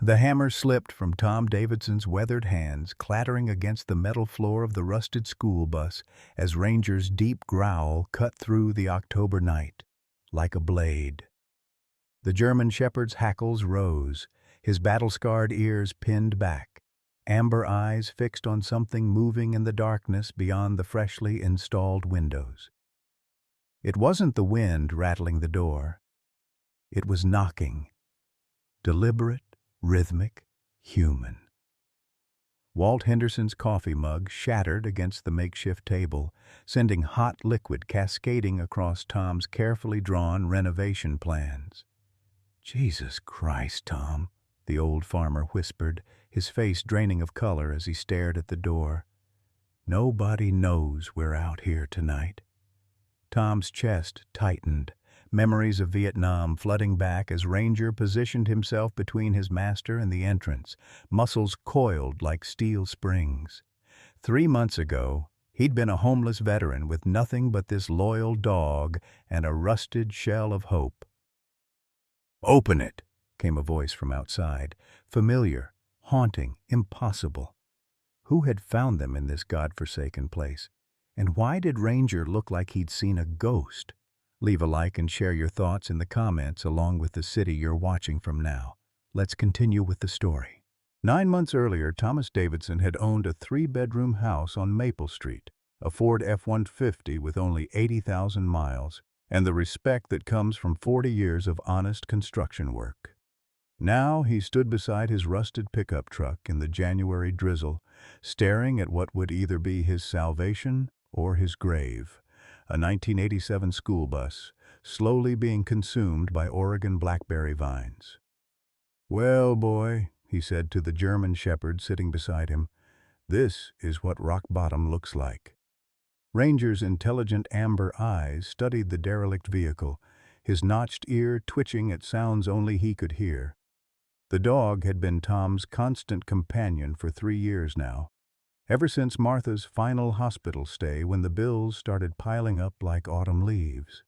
The hammer slipped from Tom Davidson's weathered hands, clattering against the metal floor of the rusted school bus as Ranger's deep growl cut through the October night, like a blade. The German shepherd's hackles rose, his battle-scarred ears pinned back, amber eyes fixed on something moving in the darkness beyond the freshly installed windows. It wasn't the wind rattling the door. It was knocking. Deliberate, rhythmic, human. Walt Henderson's coffee mug shattered against the makeshift table, sending hot liquid cascading across Tom's carefully drawn renovation plans. "Jesus Christ, Tom," the old farmer whispered, his face draining of color as he stared at the door. "Nobody knows we're out here tonight." Tom's chest tightened, memories of Vietnam flooding back as Ranger positioned himself between his master and the entrance, muscles coiled like steel springs. 3 months ago, he'd been a homeless veteran with nothing but this loyal dog and a rusted shell of hope. "Open it," came a voice from outside, familiar, haunting, impossible. Who had found them in this godforsaken place? And why did Ranger look like he'd seen a ghost? Leave a like and share your thoughts in the comments along with the city you're watching from now. Let's continue with the story. 9 months earlier, Thomas Davidson had owned a 3-bedroom house on Maple Street, a Ford F-150 with only 80,000 miles, and the respect that comes from 40 years of honest construction work. Now he stood beside his rusted pickup truck in the January drizzle, staring at what would either be his salvation or his grave, a 1987 school bus, slowly being consumed by Oregon blackberry vines. "Well, boy," he said to the German shepherd sitting beside him, "this is what rock bottom looks like." Ranger's intelligent amber eyes studied the derelict vehicle, his notched ear twitching at sounds only he could hear. The dog had been Tom's constant companion for 3 years now, ever since Martha's final hospital stay when the bills started piling up like autumn leaves.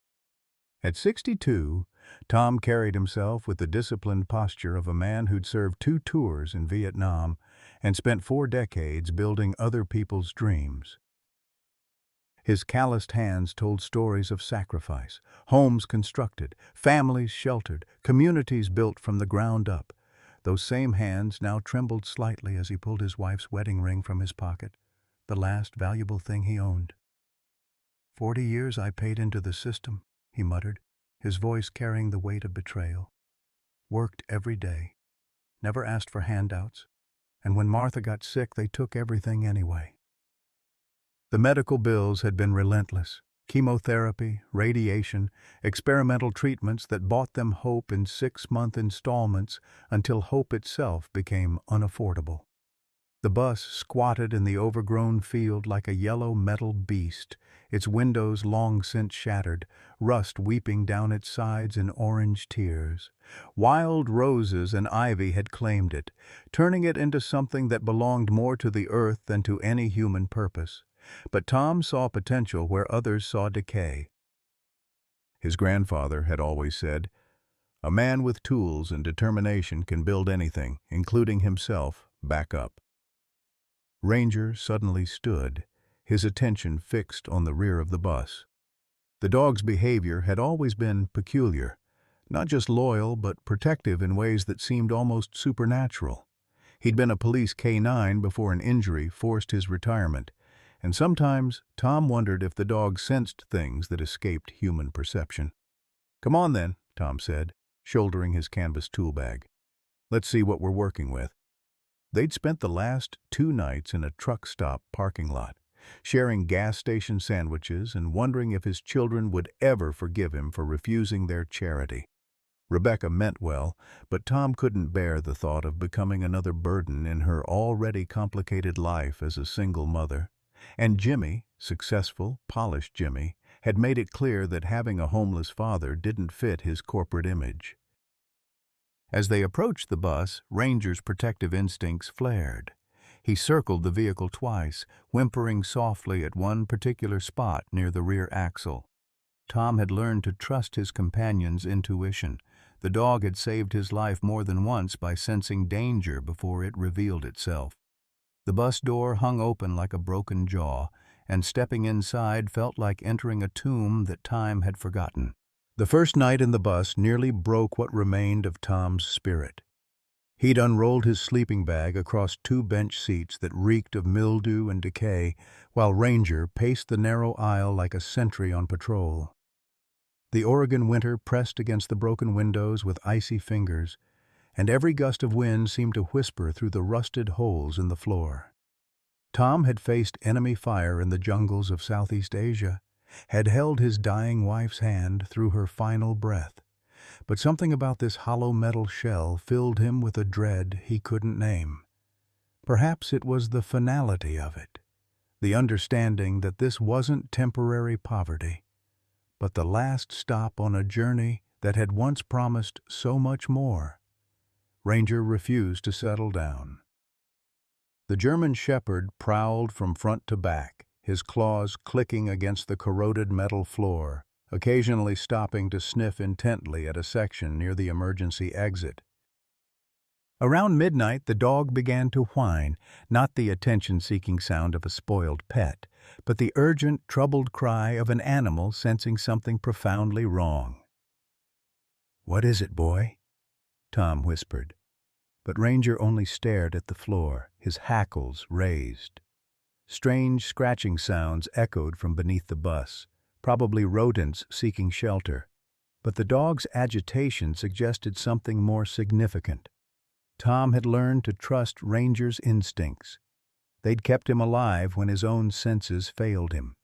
At 62, Tom carried himself with the disciplined posture of a man who'd served 2 tours in Vietnam and spent 4 decades building other people's dreams. His calloused hands told stories of sacrifice, homes constructed, families sheltered, communities built from the ground up. Those same hands now trembled slightly as he pulled his wife's wedding ring from his pocket, the last valuable thing he owned. 40 years I paid into the system," he muttered, his voice carrying the weight of betrayal. "Worked every day, never asked for handouts, and when Martha got sick they took everything anyway." The medical bills had been relentless. Chemotherapy, radiation, experimental treatments that bought them hope in 6-month installments until hope itself became unaffordable. The bus squatted in the overgrown field like a yellow metal beast, its windows long since shattered, rust weeping down its sides in orange tears. Wild roses and ivy had claimed it, turning it into something that belonged more to the earth than to any human purpose. But Tom saw potential where others saw decay. His grandfather had always said, "A man with tools and determination can build anything, including himself, back up." Ranger suddenly stood, his attention fixed on the rear of the bus. The dog's behavior had always been peculiar, not just loyal but protective in ways that seemed almost supernatural. He'd been a police K-9 before an injury forced his retirement, and sometimes Tom wondered if the dog sensed things that escaped human perception. "Come on then," Tom said, shouldering his canvas tool bag. "Let's see what we're working with." They'd spent the last 2 nights in a truck stop parking lot, sharing gas station sandwiches and wondering if his children would ever forgive him for refusing their charity. Rebecca meant well, but Tom couldn't bear the thought of becoming another burden in her already complicated life as a single mother. And Jimmy, successful, polished Jimmy, had made it clear that having a homeless father didn't fit his corporate image. As they approached the bus, Ranger's protective instincts flared. He circled the vehicle twice, whimpering softly at one particular spot near the rear axle. Tom had learned to trust his companion's intuition. The dog had saved his life more than once by sensing danger before it revealed itself. The bus door hung open like a broken jaw, and stepping inside felt like entering a tomb that time had forgotten. The first night in the bus nearly broke what remained of Tom's spirit. He'd unrolled his sleeping bag across 2 bench seats that reeked of mildew and decay, while Ranger paced the narrow aisle like a sentry on patrol. The Oregon winter pressed against the broken windows with icy fingers, and every gust of wind seemed to whisper through the rusted holes in the floor. Tom had faced enemy fire in the jungles of Southeast Asia, had held his dying wife's hand through her final breath, but something about this hollow metal shell filled him with a dread he couldn't name. Perhaps it was the finality of it, the understanding that this wasn't temporary poverty, but the last stop on a journey that had once promised so much more. Ranger refused to settle down. The German shepherd prowled from front to back, his claws clicking against the corroded metal floor, occasionally stopping to sniff intently at a section near the emergency exit. Around midnight, the dog began to whine, not the attention-seeking sound of a spoiled pet, but the urgent, troubled cry of an animal sensing something profoundly wrong. "What is it, boy?" Tom whispered. But Ranger only stared at the floor, his hackles raised. Strange scratching sounds echoed from beneath the bus, probably rodents seeking shelter, but the dog's agitation suggested something more significant. Tom had learned to trust Ranger's instincts. They'd kept him alive when his own senses failed him.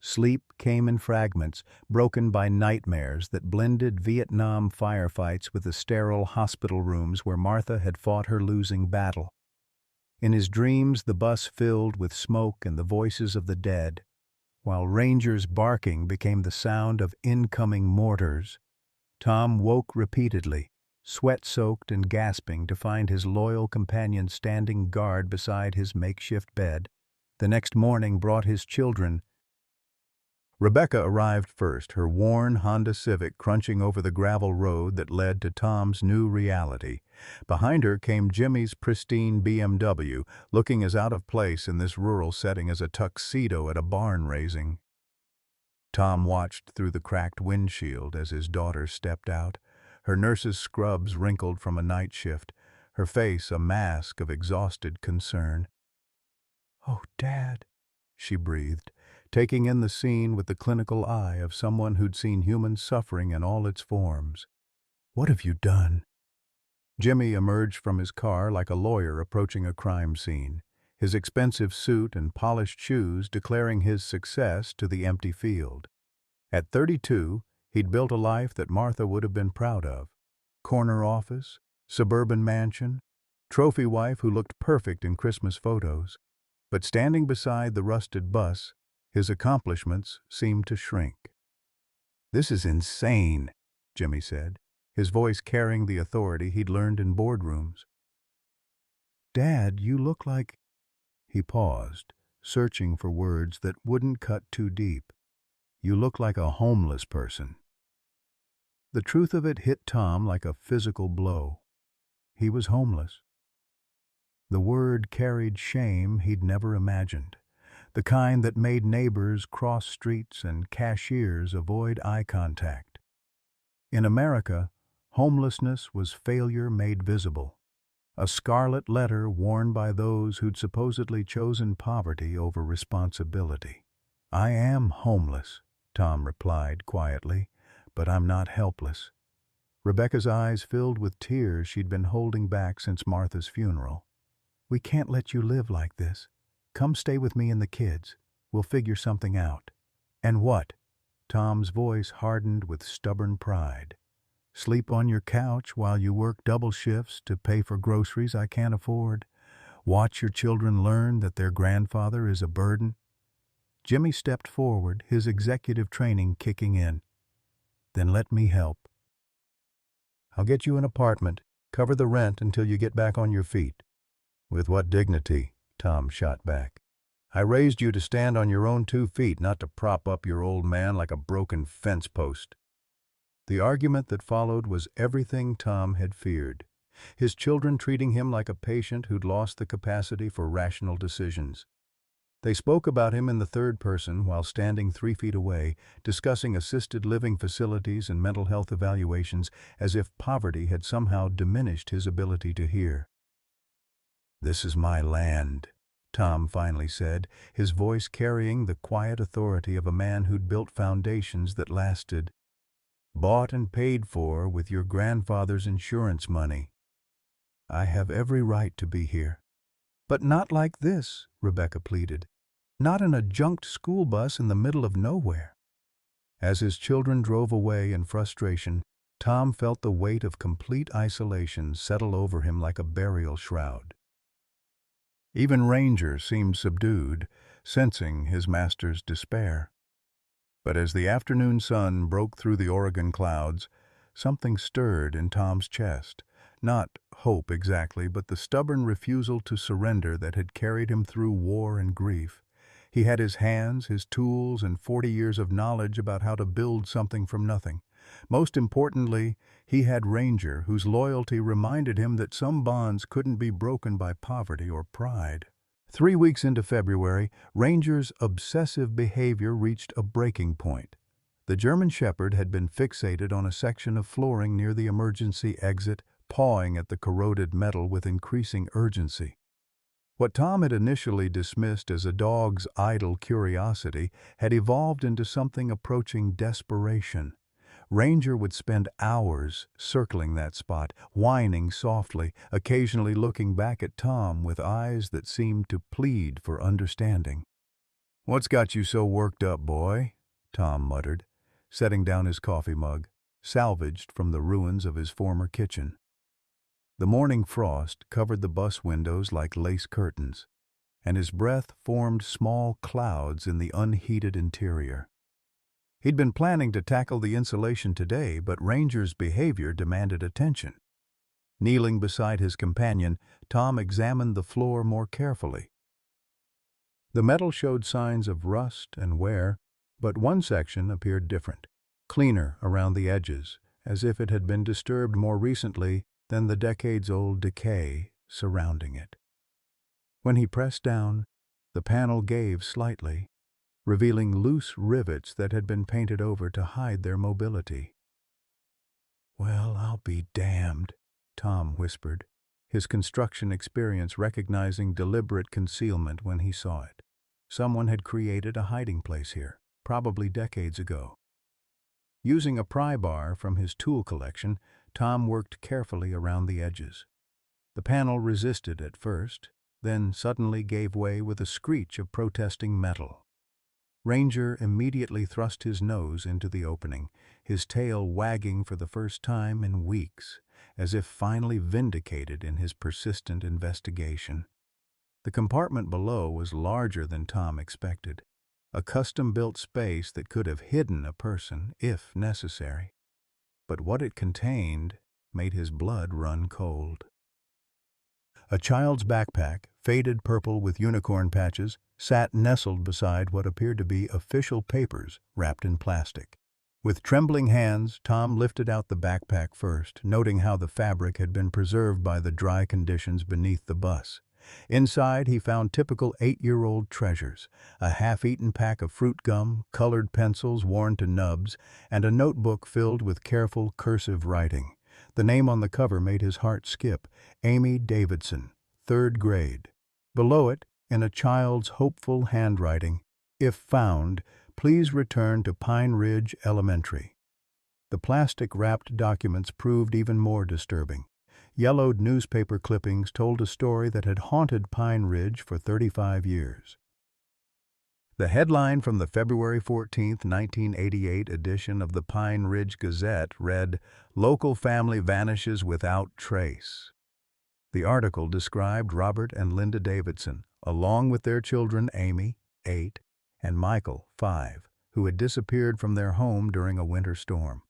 Sleep came in fragments, broken by nightmares that blended Vietnam firefights with the sterile hospital rooms where Martha had fought her losing battle. In his dreams, the bus filled with smoke and the voices of the dead, while Ranger's barking became the sound of incoming mortars. Tom woke repeatedly, sweat-soaked and gasping, to find his loyal companion standing guard beside his makeshift bed. The next morning brought his children. Rebecca arrived first, her worn Honda Civic crunching over the gravel road that led to Tom's new reality. Behind her came Jimmy's pristine BMW, looking as out of place in this rural setting as a tuxedo at a barn raising. Tom watched through the cracked windshield as his daughter stepped out, her nurse's scrubs wrinkled from a night shift, her face a mask of exhausted concern. "Oh, Dad," she breathed, taking in the scene with the clinical eye of someone who'd seen human suffering in all its forms. "What have you done?" Jimmy emerged from his car like a lawyer approaching a crime scene, his expensive suit and polished shoes declaring his success to the empty field. At 32, he'd built a life that Martha would have been proud of. Corner office, suburban mansion, trophy wife who looked perfect in Christmas photos. But standing beside the rusted bus, his accomplishments seemed to shrink. "This is insane," Jimmy said, his voice carrying the authority he'd learned in boardrooms. "Dad, you look like—" He paused, searching for words that wouldn't cut too deep. "You look like a homeless person." The truth of it hit Tom like a physical blow. He was homeless. The word carried shame he'd never imagined, the kind that made neighbors cross streets and cashiers avoid eye contact. In America, homelessness was failure made visible, a scarlet letter worn by those who'd supposedly chosen poverty over responsibility. "I am homeless," Tom replied quietly, "but I'm not helpless." Rebecca's eyes filled with tears she'd been holding back since Martha's funeral. "We can't let you live like this. Come stay with me and the kids. We'll figure something out." "And what?" Tom's voice hardened with stubborn pride. "Sleep on your couch while you work double shifts to pay for groceries I can't afford? Watch your children learn that their grandfather is a burden?" Jimmy stepped forward, his executive training kicking in. "Then let me help. I'll get you an apartment, cover the rent until you get back on your feet." "With what dignity?" Tom shot back. "I raised you to stand on your own 2 feet, not to prop up your old man like a broken fence post." The argument that followed was everything Tom had feared. His children treating him like a patient who'd lost the capacity for rational decisions. They spoke about him in the third person while standing 3 feet away, discussing assisted living facilities and mental health evaluations as if poverty had somehow diminished his ability to hear. "This is my land," Tom finally said, his voice carrying the quiet authority of a man who'd built foundations that lasted. "Bought and paid for with your grandfather's insurance money. I have every right to be here." "But not like this," Rebecca pleaded. "Not in a junked school bus in the middle of nowhere." As his children drove away in frustration, Tom felt the weight of complete isolation settle over him like a burial shroud. Even Ranger seemed subdued, sensing his master's despair. But as the afternoon sun broke through the Oregon clouds, something stirred in Tom's chest. Not hope exactly, but the stubborn refusal to surrender that had carried him through war and grief. He had his hands, his tools, and 40 years of knowledge about how to build something from nothing. Most importantly, he had Ranger, whose loyalty reminded him that some bonds couldn't be broken by poverty or pride. 3 weeks into February, Ranger's obsessive behavior reached a breaking point. The German Shepherd had been fixated on a section of flooring near the emergency exit, pawing at the corroded metal with increasing urgency. What Tom had initially dismissed as a dog's idle curiosity had evolved into something approaching desperation. Ranger would spend hours circling that spot, whining softly, occasionally looking back at Tom with eyes that seemed to plead for understanding. "What's got you so worked up, boy?" Tom muttered, setting down his coffee mug, salvaged from the ruins of his former kitchen. The morning frost covered the bus windows like lace curtains, and his breath formed small clouds in the unheated interior. He'd been planning to tackle the insulation today, but Ranger's behavior demanded attention. Kneeling beside his companion, Tom examined the floor more carefully. The metal showed signs of rust and wear, but one section appeared different, cleaner around the edges, as if it had been disturbed more recently than the decades-old decay surrounding it. When he pressed down, the panel gave slightly, revealing loose rivets that had been painted over to hide their mobility. "Well, I'll be damned," Tom whispered, his construction experience recognizing deliberate concealment when he saw it. Someone had created a hiding place here, probably decades ago. Using a pry bar from his tool collection, Tom worked carefully around the edges. The panel resisted at first, then suddenly gave way with a screech of protesting metal. Ranger immediately thrust his nose into the opening, his tail wagging for the first time in weeks, as if finally vindicated in his persistent investigation. The compartment below was larger than Tom expected, a custom-built space that could have hidden a person, if necessary. But what it contained made his blood run cold. A child's backpack, faded purple with unicorn patches, sat nestled beside what appeared to be official papers wrapped in plastic. With trembling hands, Tom lifted out the backpack first, noting how the fabric had been preserved by the dry conditions beneath the bus. Inside, he found typical 8-year-old treasures, a half-eaten pack of fruit gum, colored pencils worn to nubs, and a notebook filled with careful cursive writing. The name on the cover made his heart skip: Amy Davidson, 3rd grade. Below it, in a child's hopeful handwriting, "If found, please return to Pine Ridge Elementary." The plastic-wrapped documents proved even more disturbing. Yellowed newspaper clippings told a story that had haunted Pine Ridge for 35 years. The headline from the February 14, 1988 edition of the Pine Ridge Gazette read, "Local family vanishes without trace." The article described Robert and Linda Davidson, along with their children Amy, 8, and Michael, 5, who had disappeared from their home during a winter storm.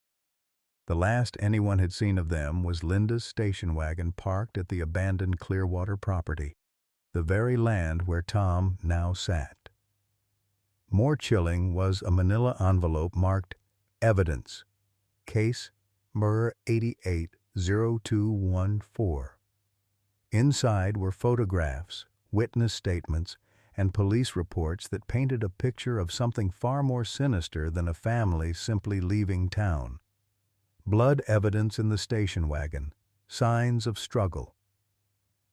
The last anyone had seen of them was Linda's station wagon parked at the abandoned Clearwater property, the very land where Tom now sat. More chilling was a manila envelope marked "Evidence," Case MUR 880214. Inside were photographs, witness statements, and police reports that painted a picture of something far more sinister than a family simply leaving town. Blood evidence in the station wagon, signs of struggle.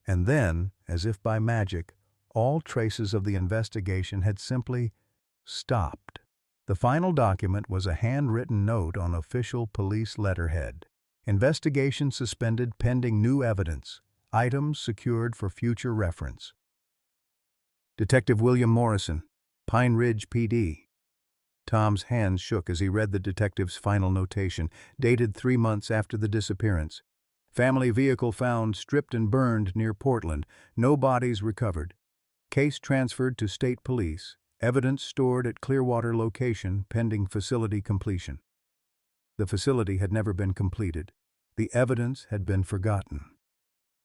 And then, as if by magic, all traces of the investigation had simply stopped. The final document was a handwritten note on official police letterhead. Investigation suspended pending new evidence. Items secured for future reference. Detective William Morrison, Pine Ridge PD. Tom's hands shook as he read the detective's final notation, dated 3 months after the disappearance. Family vehicle found stripped and burned near Portland. No bodies recovered. Case transferred to state police. Evidence stored at Clearwater location pending facility completion. The facility had never been completed. The evidence had been forgotten.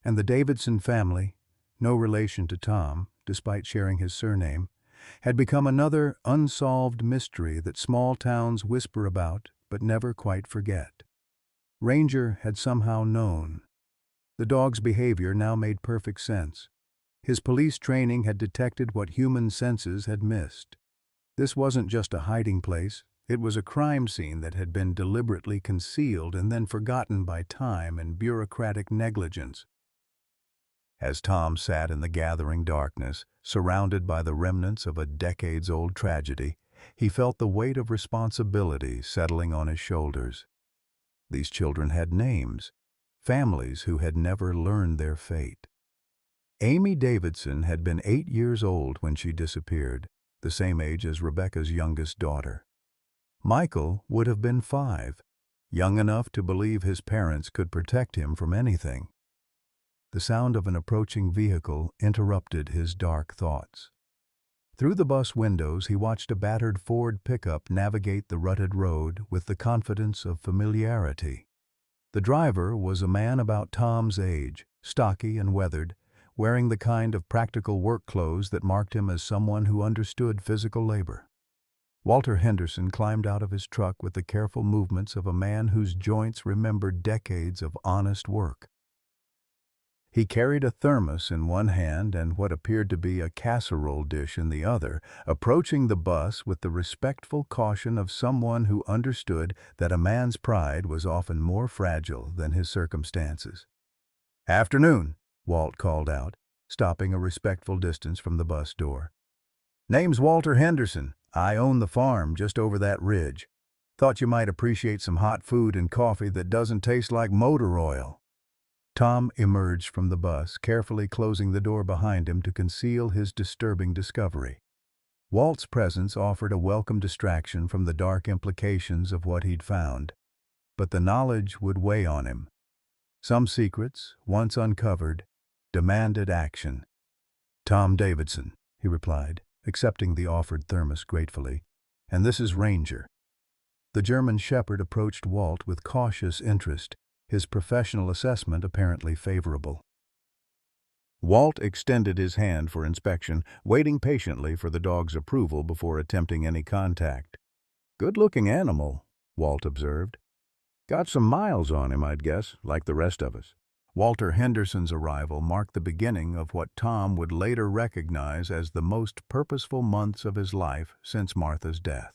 And the Davidson family, no relation to Tom, despite sharing his surname, had become another unsolved mystery that small towns whisper about but never quite forget. Ranger had somehow known. The dog's behavior now made perfect sense. His police training had detected what human senses had missed. This wasn't just a hiding place. It was a crime scene that had been deliberately concealed and then forgotten by time and bureaucratic negligence. As Tom sat in the gathering darkness, surrounded by the remnants of a decades-old tragedy, he felt the weight of responsibility settling on his shoulders. These children had names, families who had never learned their fate. Amy Davidson had been 8 years old when she disappeared, the same age as Rebecca's youngest daughter. Michael would have been 5, young enough to believe his parents could protect him from anything. The sound of an approaching vehicle interrupted his dark thoughts. Through the bus windows, he watched a battered Ford pickup navigate the rutted road with the confidence of familiarity. The driver was a man about Tom's age, stocky and weathered, wearing the kind of practical work clothes that marked him as someone who understood physical labor. Walter Henderson climbed out of his truck with the careful movements of a man whose joints remembered decades of honest work. He carried a thermos in one hand and what appeared to be a casserole dish in the other, approaching the bus with the respectful caution of someone who understood that a man's pride was often more fragile than his circumstances. "Afternoon," Walt called out, stopping a respectful distance from the bus door. "Name's Walter Henderson. I own the farm just over that ridge. Thought you might appreciate some hot food and coffee that doesn't taste like motor oil." Tom emerged from the bus, carefully closing the door behind him to conceal his disturbing discovery. Walt's presence offered a welcome distraction from the dark implications of what he'd found, but the knowledge would weigh on him. Some secrets, once uncovered, demanded action. "Tom Davidson," he replied, accepting the offered thermos gratefully, "and this is Ranger." The German shepherd approached Walt with cautious interest, his professional assessment apparently favorable. Walt extended his hand for inspection, waiting patiently for the dog's approval before attempting any contact. "Good-looking animal," Walt observed. "Got some miles on him, I'd guess, like the rest of us." Walter Henderson's arrival marked the beginning of what Tom would later recognize as the most purposeful months of his life since Martha's death.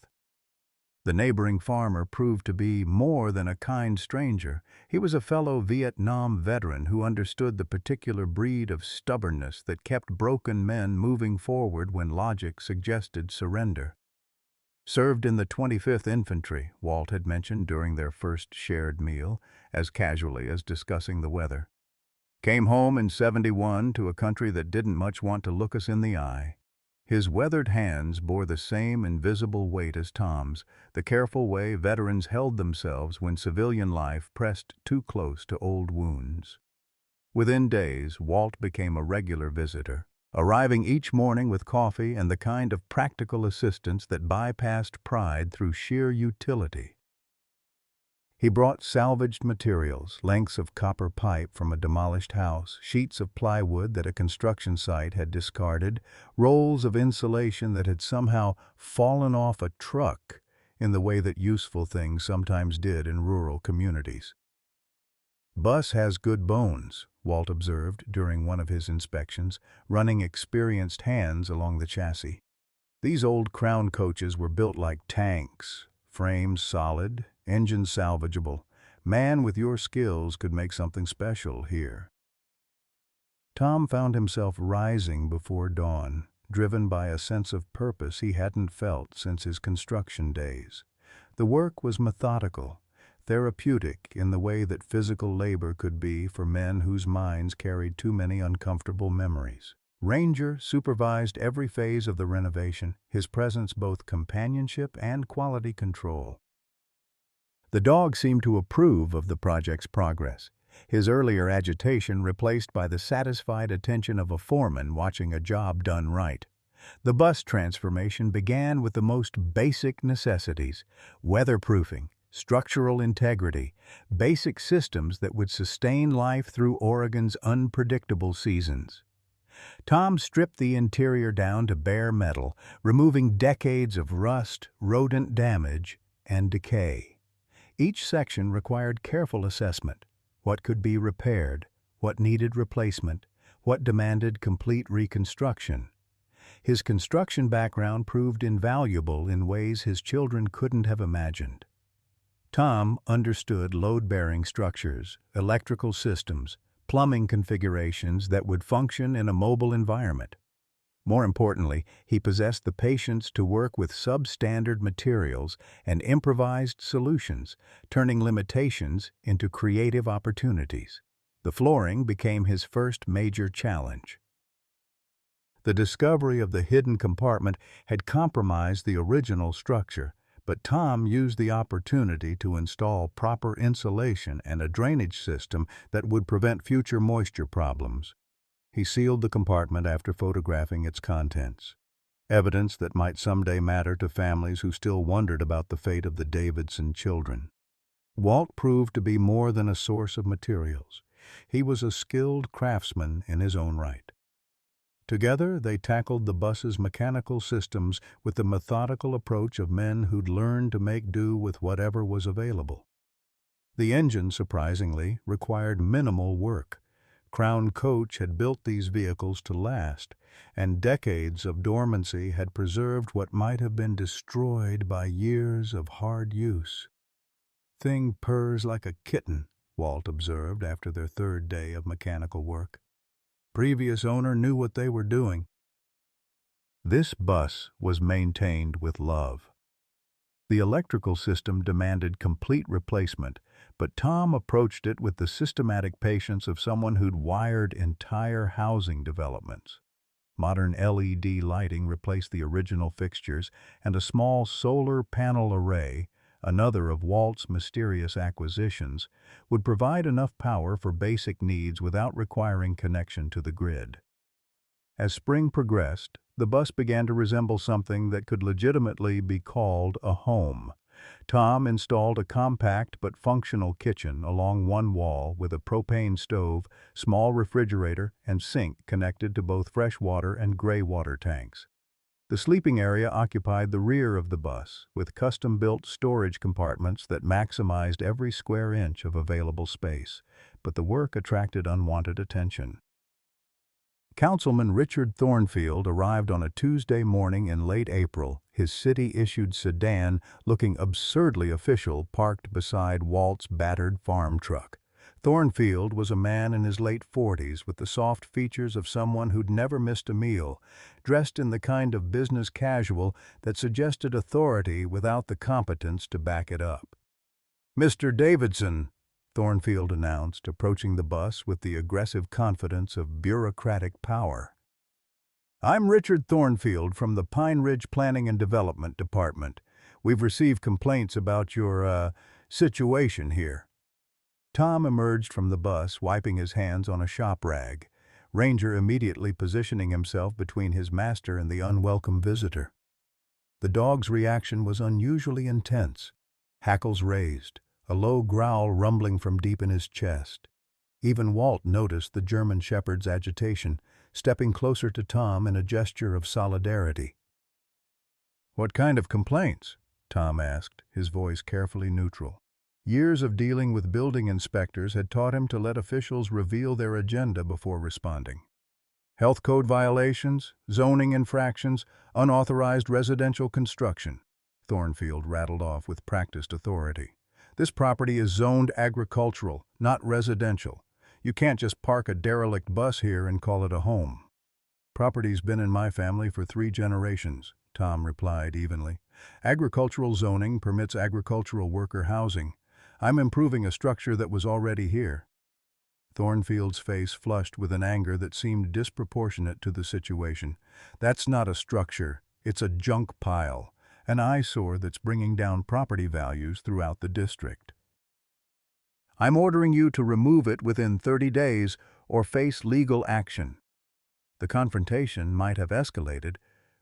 The neighboring farmer proved to be more than a kind stranger. He was a fellow Vietnam veteran who understood the particular breed of stubbornness that kept broken men moving forward when logic suggested surrender. Served in the 25th Infantry, Walt had mentioned during their first shared meal, as casually as discussing the weather. Came home in '71 to a country that didn't much want to look us in the eye. His weathered hands bore the same invisible weight as Tom's, the careful way veterans held themselves when civilian life pressed too close to old wounds. Within days, Walt became a regular visitor, arriving each morning with coffee and the kind of practical assistance that bypassed pride through sheer utility. He brought salvaged materials, lengths of copper pipe from a demolished house, sheets of plywood that a construction site had discarded, rolls of insulation that had somehow fallen off a truck in the way that useful things sometimes did in rural communities. "Bus has good bones," Walt observed during one of his inspections, running experienced hands along the chassis. These old Crown coaches were built like tanks, frames solid, engines salvageable. Man with your skills could make something special here. Tom found himself rising before dawn, driven by a sense of purpose he hadn't felt since his construction days. The work was methodical, therapeutic in the way that physical labor could be for men whose minds carried too many uncomfortable memories. Ranger supervised every phase of the renovation, his presence both companionship and quality control. The dog seemed to approve of the project's progress, his earlier agitation replaced by the satisfied attention of a foreman watching a job done right. The bus transformation began with the most basic necessities: weatherproofing, structural integrity, basic systems that would sustain life through Oregon's unpredictable seasons. Tom stripped the interior down to bare metal, removing decades of rust, rodent damage, and decay. Each section required careful assessment: what could be repaired, what needed replacement, what demanded complete reconstruction. His construction background proved invaluable in ways his children couldn't have imagined. Tom understood load-bearing structures, electrical systems, plumbing configurations that would function in a mobile environment. More importantly, he possessed the patience to work with substandard materials and improvised solutions, turning limitations into creative opportunities. The flooring became his first major challenge. The discovery of the hidden compartment had compromised the original structure, but Tom used the opportunity to install proper insulation and a drainage system that would prevent future moisture problems. He sealed the compartment after photographing its contents, evidence that might someday matter to families who still wondered about the fate of the Davidson children. Walt proved to be more than a source of materials. He was a skilled craftsman in his own right. Together, they tackled the bus's mechanical systems with the methodical approach of men who'd learned to make do with whatever was available. The engine, surprisingly, required minimal work. Crown Coach had built these vehicles to last, and decades of dormancy had preserved what might have been destroyed by years of hard use. "Thing purrs like a kitten," Walt observed after their third day of mechanical work. Previous owner knew what they were doing. This bus was maintained with love. The electrical system demanded complete replacement, but Tom approached it with the systematic patience of someone who'd wired entire housing developments. Modern LED lighting replaced the original fixtures, and a small solar panel array, another of Walt's mysterious acquisitions, would provide enough power for basic needs without requiring connection to the grid. As spring progressed, the bus began to resemble something that could legitimately be called a home. Tom installed a compact but functional kitchen along one wall with a propane stove, small refrigerator, and sink connected to both freshwater and gray water tanks. The sleeping area occupied the rear of the bus, with custom-built storage compartments that maximized every square inch of available space, but the work attracted unwanted attention. Councilman Richard Thornfield arrived on a Tuesday morning in late April, his city-issued sedan looking absurdly official parked beside Walt's battered farm truck. Thornfield was a man in his late 40s with the soft features of someone who'd never missed a meal, dressed in the kind of business casual that suggested authority without the competence to back it up. "Mr. Davidson," Thornfield announced, approaching the bus with the aggressive confidence of bureaucratic power. "I'm Richard Thornfield from the Pine Ridge Planning and Development Department. We've received complaints about your, situation here." Tom emerged from the bus, wiping his hands on a shop rag, Ranger immediately positioning himself between his master and the unwelcome visitor. The dog's reaction was unusually intense, hackles raised, a low growl rumbling from deep in his chest. Even Walt noticed the German shepherd's agitation, stepping closer to Tom in a gesture of solidarity. "What kind of complaints?" Tom asked, his voice carefully neutral. Years of dealing with building inspectors had taught him to let officials reveal their agenda before responding. Health code violations, zoning infractions, unauthorized residential construction, Thornfield rattled off with practiced authority. This property is zoned agricultural, not residential. You can't just park a derelict bus here and call it a home. Property's been in my family for 3 generations, Tom replied evenly. Agricultural zoning permits agricultural worker housing. I'm improving a structure that was already here. Thornfield's face flushed with an anger that seemed disproportionate to the situation. That's not a structure, it's a junk pile, an eyesore that's bringing down property values throughout the district. I'm ordering you to remove it within 30 days or face legal action. The confrontation might have escalated,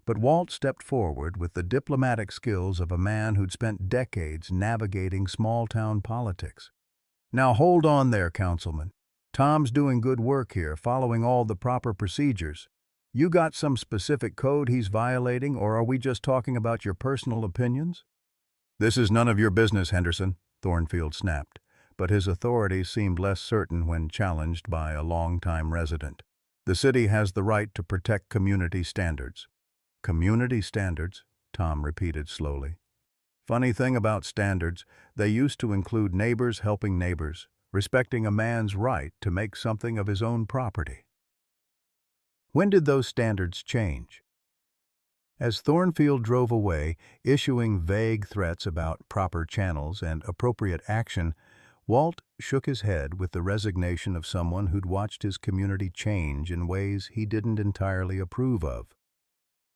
but Walt stepped forward with the diplomatic skills of a man who'd spent decades navigating small-town politics. Now hold on there, Councilman. Tom's doing good work here, following all the proper procedures. You got some specific code he's violating, or are we just talking about your personal opinions? This is none of your business, Henderson, Thornfield snapped, but his authority seemed less certain when challenged by a longtime resident. The city has the right to protect community standards. Community standards, Tom repeated slowly. Funny thing about standards, they used to include neighbors helping neighbors, respecting a man's right to make something of his own property. When did those standards change? As Thornfield drove away, issuing vague threats about proper channels and appropriate action, Walt shook his head with the resignation of someone who'd watched his community change in ways he didn't entirely approve of.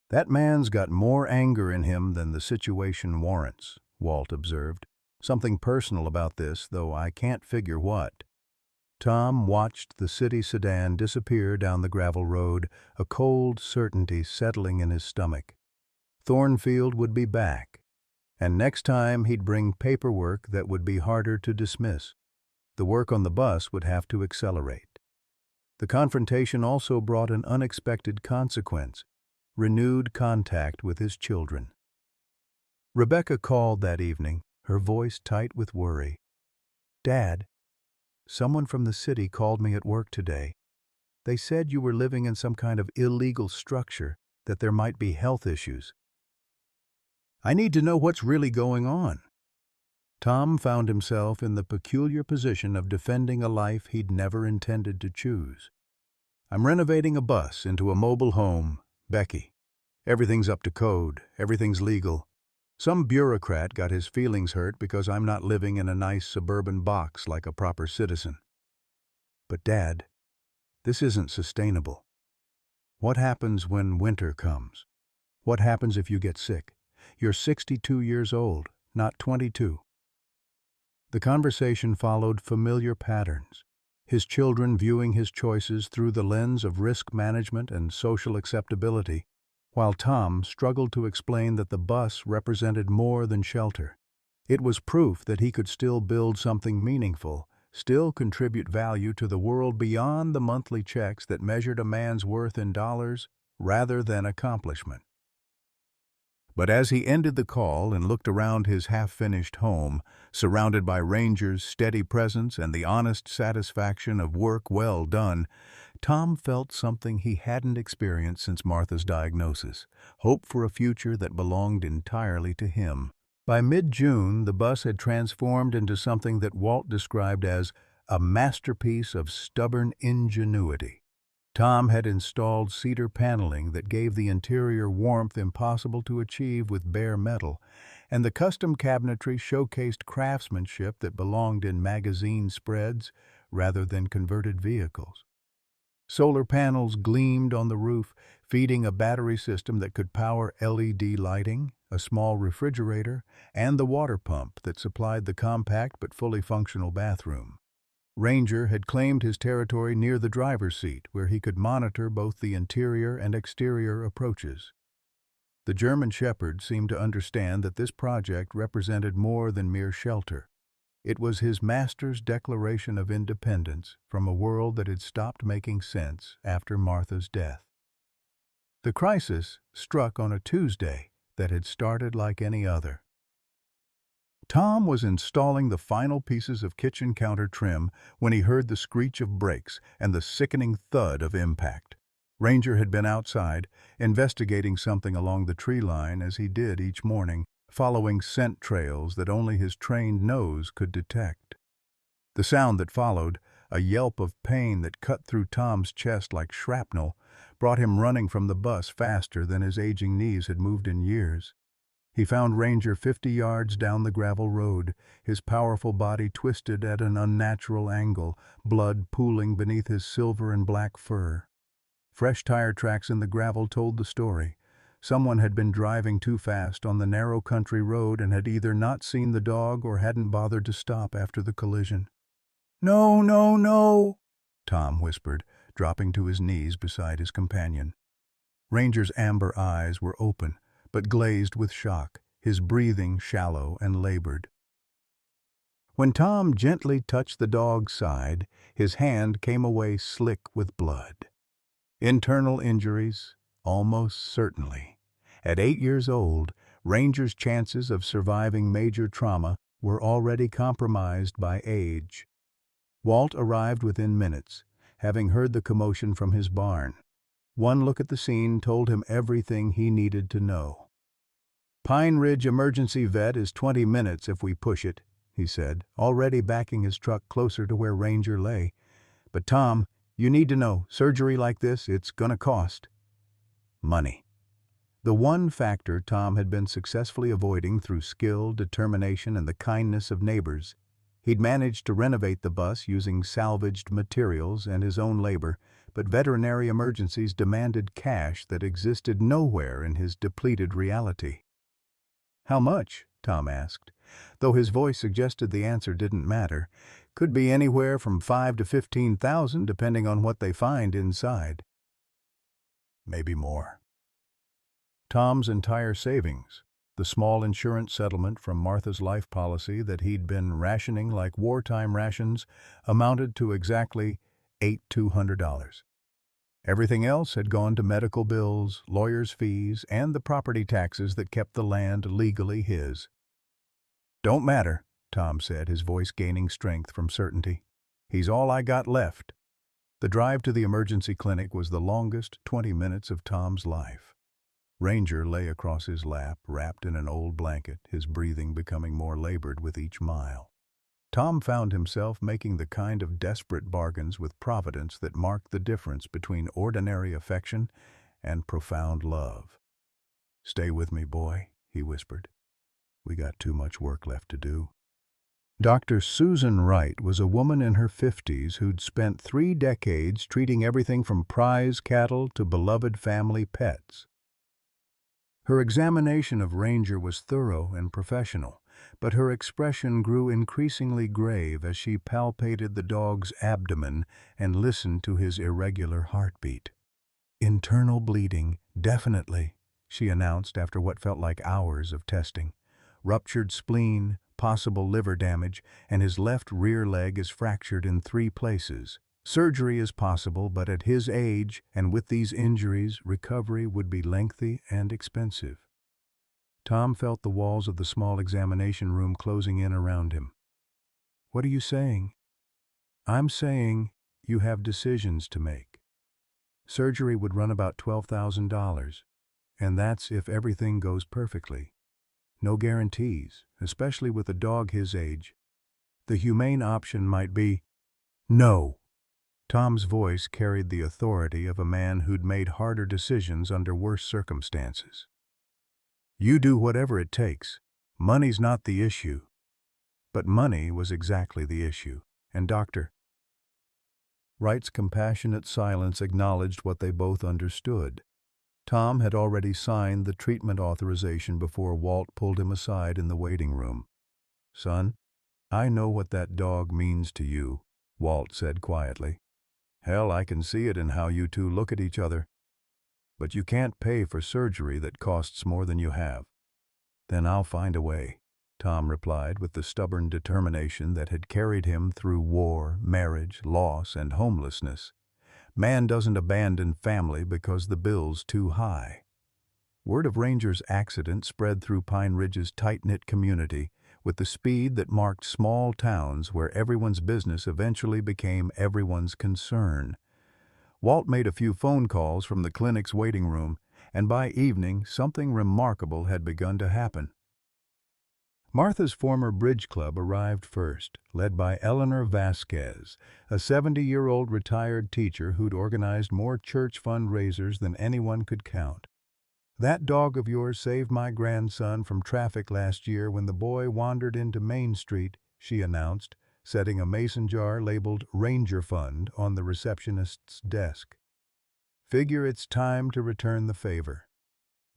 That man's got more anger in him than the situation warrants, Walt observed. Something personal about this, though I can't figure what. Tom watched the city sedan disappear down the gravel road, a cold certainty settling in his stomach. Thornfield would be back, and next time he'd bring paperwork that would be harder to dismiss. The work on the bus would have to accelerate. The confrontation also brought an unexpected consequence: renewed contact with his children. Rebecca called that evening, her voice tight with worry. Dad, someone from the city called me at work today. They said you were living in some kind of illegal structure, that there might be health issues. I need to know what's really going on. Tom found himself in the peculiar position of defending a life he'd never intended to choose. I'm renovating a bus into a mobile home, Becky. Everything's up to code, everything's legal. Some bureaucrat got his feelings hurt because I'm not living in a nice suburban box like a proper citizen. But Dad, this isn't sustainable. What happens when winter comes? What happens if you get sick? You're 62 years old, not 22. The conversation followed familiar patterns, his children viewing his choices through the lens of risk management and social acceptability, while Tom struggled to explain that the bus represented more than shelter. It was proof that he could still build something meaningful, still contribute value to the world beyond the monthly checks that measured a man's worth in dollars rather than accomplishment. But as he ended the call and looked around his half-finished home, surrounded by Ranger's steady presence and the honest satisfaction of work well done, Tom felt something he hadn't experienced since Martha's diagnosis: hope for a future that belonged entirely to him. By mid-June, the bus had transformed into something that Walt described as a masterpiece of stubborn ingenuity. Tom had installed cedar paneling that gave the interior warmth impossible to achieve with bare metal, and the custom cabinetry showcased craftsmanship that belonged in magazine spreads rather than converted vehicles. Solar panels gleamed on the roof, feeding a battery system that could power LED lighting, a small refrigerator, and the water pump that supplied the compact but fully functional bathroom. Ranger had claimed his territory near the driver's seat, where he could monitor both the interior and exterior approaches. The German Shepherd seemed to understand that this project represented more than mere shelter. It was his master's declaration of independence from a world that had stopped making sense after Martha's death. The crisis struck on a Tuesday that had started like any other. Tom was installing the final pieces of kitchen counter trim when he heard the screech of brakes and the sickening thud of impact. Ranger had been outside, investigating something along the tree line as he did each morning, following scent trails that only his trained nose could detect. The sound that followed, a yelp of pain that cut through Tom's chest like shrapnel, brought him running from the bus faster than his aging knees had moved in years. He found Ranger 50 yards down the gravel road, his powerful body twisted at an unnatural angle, blood pooling beneath his silver and black fur. Fresh tire tracks in the gravel told the story. Someone had been driving too fast on the narrow country road and had either not seen the dog or hadn't bothered to stop after the collision. "No, no, no," Tom whispered, dropping to his knees beside his companion. Ranger's amber eyes were open, but glazed with shock, his breathing shallow and labored. When Tom gently touched the dog's side, his hand came away slick with blood. Internal injuries? Almost certainly. At 8 years old, Ranger's chances of surviving major trauma were already compromised by age. Walt arrived within minutes, having heard the commotion from his barn. One look at the scene told him everything he needed to know. "Pine Ridge Emergency Vet is 20 minutes if we push it," he said, already backing his truck closer to where Ranger lay. "But Tom, you need to know, surgery like this, it's gonna cost." Money. The one factor Tom had been successfully avoiding through skill, determination, and the kindness of neighbors. He'd managed to renovate the bus using salvaged materials and his own labor, but veterinary emergencies demanded cash that existed nowhere in his depleted reality. "How much?" Tom asked, though his voice suggested the answer didn't matter. "Could be anywhere from 5 to 15,000 depending on what they find inside." Maybe more. Tom's entire savings, the small insurance settlement from Martha's life policy that he'd been rationing like wartime rations, amounted to exactly $8,200. Everything else had gone to medical bills, lawyers' fees, and the property taxes that kept the land legally his. "Don't matter," Tom said, his voice gaining strength from certainty. "He's all I got left." The drive to the emergency clinic was the longest 20 minutes of Tom's life. Ranger lay across his lap, wrapped in an old blanket, his breathing becoming more labored with each mile. Tom found himself making the kind of desperate bargains with Providence that marked the difference between ordinary affection and profound love. "Stay with me, boy," he whispered. "We got too much work left to do." Dr. Susan Wright was a woman in her 50s who'd spent 3 decades treating everything from prize cattle to beloved family pets. Her examination of Ranger was thorough and professional, but her expression grew increasingly grave as she palpated the dog's abdomen and listened to his irregular heartbeat. "Internal bleeding, definitely," she announced after what felt like hours of testing. "Ruptured spleen, possible liver damage, and his left rear leg is fractured in 3 places. Surgery is possible, but at his age and with these injuries, recovery would be lengthy and expensive." Tom felt the walls of the small examination room closing in around him. "What are you saying?" "I'm saying you have decisions to make. Surgery would run about $12,000, and that's if everything goes perfectly. No guarantees, especially with a dog his age. The humane option might be—" "No!" Tom's voice carried the authority of a man who'd made harder decisions under worse circumstances. "You do whatever it takes. Money's not the issue." But money was exactly the issue, and Dr. Wright's compassionate silence acknowledged what they both understood. Tom had already signed the treatment authorization before Walt pulled him aside in the waiting room. "Son, I know what that dog means to you," Walt said quietly. "Hell, I can see it in how you two look at each other. But you can't pay for surgery that costs more than you have." "Then I'll find a way," Tom replied with the stubborn determination that had carried him through war, marriage, loss, and homelessness. Man doesn't abandon family because the bill's too high. Word of Ranger's accident spread through Pine Ridge's tight-knit community, with the speed that marked small towns where everyone's business eventually became everyone's concern. Walt made a few phone calls from the clinic's waiting room, and by evening something remarkable had begun to happen. Martha's former bridge club arrived first, led by Eleanor Vasquez, a 70-year-old retired teacher who'd organized more church fundraisers than anyone could count. "That dog of yours saved my grandson from traffic last year when the boy wandered into Main Street," she announced, setting a mason jar labeled Ranger Fund on the receptionist's desk. "Figure it's time to return the favor."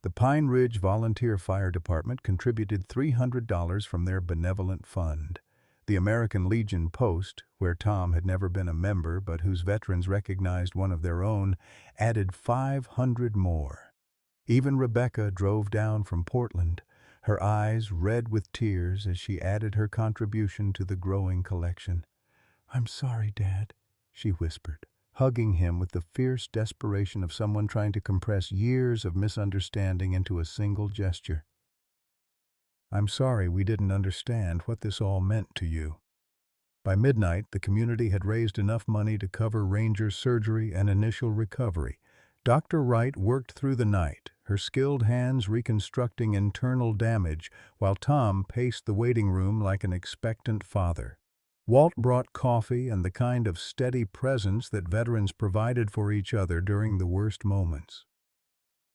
The Pine Ridge Volunteer Fire Department contributed $300 from their benevolent fund. The American Legion Post, where Tom had never been a member but whose veterans recognized one of their own, added 500 more. Even Rebecca drove down from Portland, her eyes red with tears as she added her contribution to the growing collection. "I'm sorry, Dad," she whispered, hugging him with the fierce desperation of someone trying to compress years of misunderstanding into a single gesture. "I'm sorry we didn't understand what this all meant to you." By midnight, the community had raised enough money to cover Ranger's surgery and initial recovery. Dr. Wright worked through the night, her skilled hands reconstructing internal damage, while Tom paced the waiting room like an expectant father. Walt brought coffee and the kind of steady presence that veterans provided for each other during the worst moments.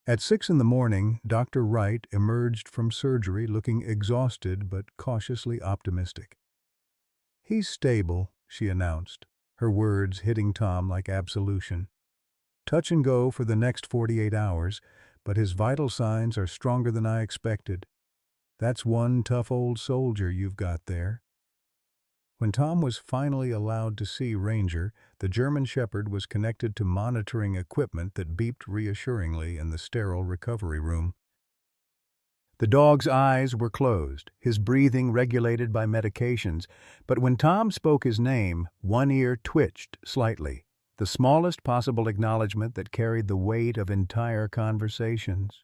At 6 in the morning, Dr. Wright emerged from surgery looking exhausted but cautiously optimistic. "He's stable," she announced, her words hitting Tom like absolution. "Touch and go for the next 48 hours, but his vital signs are stronger than I expected. That's one tough old soldier you've got there." When Tom was finally allowed to see Ranger, the German Shepherd was connected to monitoring equipment that beeped reassuringly in the sterile recovery room. The dog's eyes were closed, his breathing regulated by medications, but when Tom spoke his name, one ear twitched slightly, the smallest possible acknowledgement that carried the weight of entire conversations.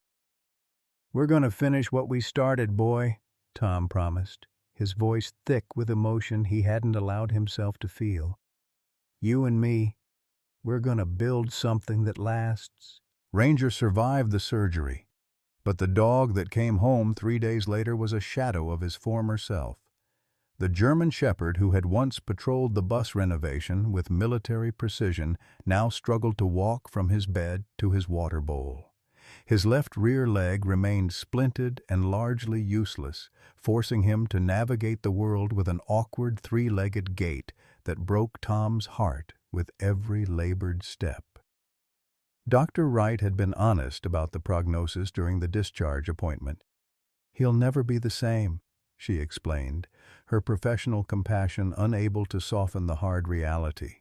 "We're going to finish what we started, boy," Tom promised, his voice thick with emotion he hadn't allowed himself to feel. "You and me, we're going to build something that lasts." Ranger survived the surgery, but the dog that came home 3 days later was a shadow of his former self. The German Shepherd who had once patrolled the bus renovation with military precision now struggled to walk from his bed to his water bowl. His left rear leg remained splinted and largely useless, forcing him to navigate the world with an awkward three-legged gait that broke Tom's heart with every labored step. Dr. Wright had been honest about the prognosis during the discharge appointment. "He'll never be the same," she explained, her professional compassion unable to soften the hard reality.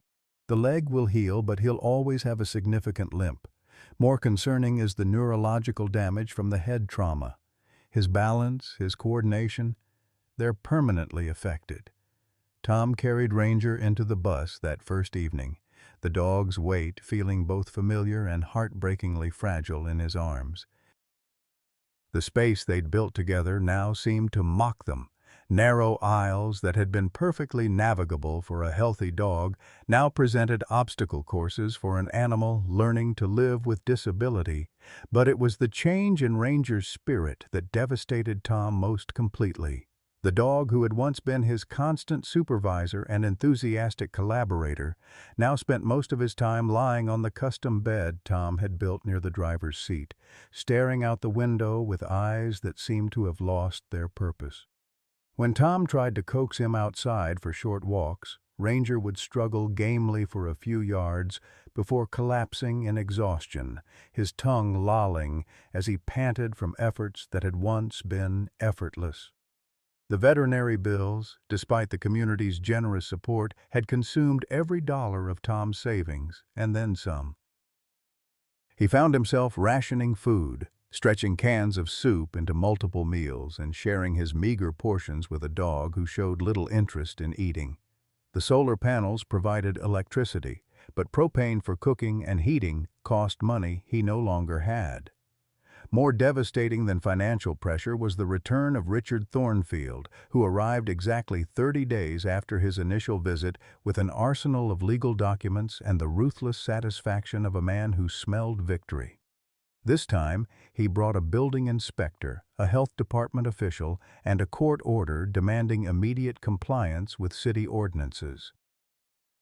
"The leg will heal, but he'll always have a significant limp. More concerning is the neurological damage from the head trauma. His balance, his coordination, they're permanently affected." Tom carried Ranger into the bus that first evening, the dog's weight feeling both familiar and heartbreakingly fragile in his arms. The space they'd built together now seemed to mock them. Narrow aisles that had been perfectly navigable for a healthy dog now presented obstacle courses for an animal learning to live with disability. But it was the change in Ranger's spirit that devastated Tom most completely. The dog who had once been his constant supervisor and enthusiastic collaborator now spent most of his time lying on the custom bed Tom had built near the driver's seat, staring out the window with eyes that seemed to have lost their purpose. When Tom tried to coax him outside for short walks, Ranger would struggle gamely for a few yards before collapsing in exhaustion, his tongue lolling as he panted from efforts that had once been effortless. The veterinary bills, despite the community's generous support, had consumed every dollar of Tom's savings, and then some. He found himself rationing food, stretching cans of soup into multiple meals and sharing his meager portions with a dog who showed little interest in eating. The solar panels provided electricity, but propane for cooking and heating cost money he no longer had. More devastating than financial pressure was the return of Richard Thornfield, who arrived exactly 30 days after his initial visit with an arsenal of legal documents and the ruthless satisfaction of a man who smelled victory. This time, he brought a building inspector, a health department official, and a court order demanding immediate compliance with city ordinances.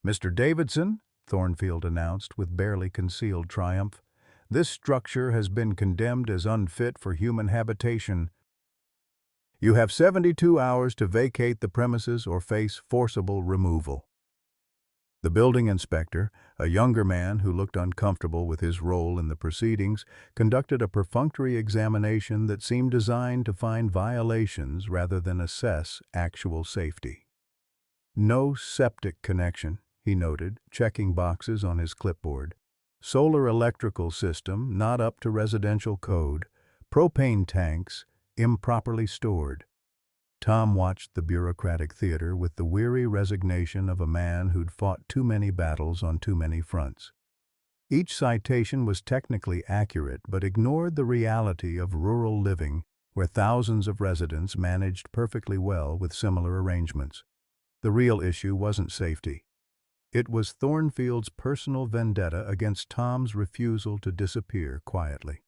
"Mr. Davidson," Thornfield announced with barely concealed triumph, "this structure has been condemned as unfit for human habitation. You have 72 hours to vacate the premises or face forcible removal." The building inspector, a younger man who looked uncomfortable with his role in the proceedings, conducted a perfunctory examination that seemed designed to find violations rather than assess actual safety. "No septic connection," he noted, checking boxes on his clipboard. "Solar electrical system not up to residential code. Propane tanks improperly stored." Tom watched the bureaucratic theater with the weary resignation of a man who'd fought too many battles on too many fronts. Each citation was technically accurate but ignored the reality of rural living where thousands of residents managed perfectly well with similar arrangements. The real issue wasn't safety. It was Thornfield's personal vendetta against Tom's refusal to disappear quietly.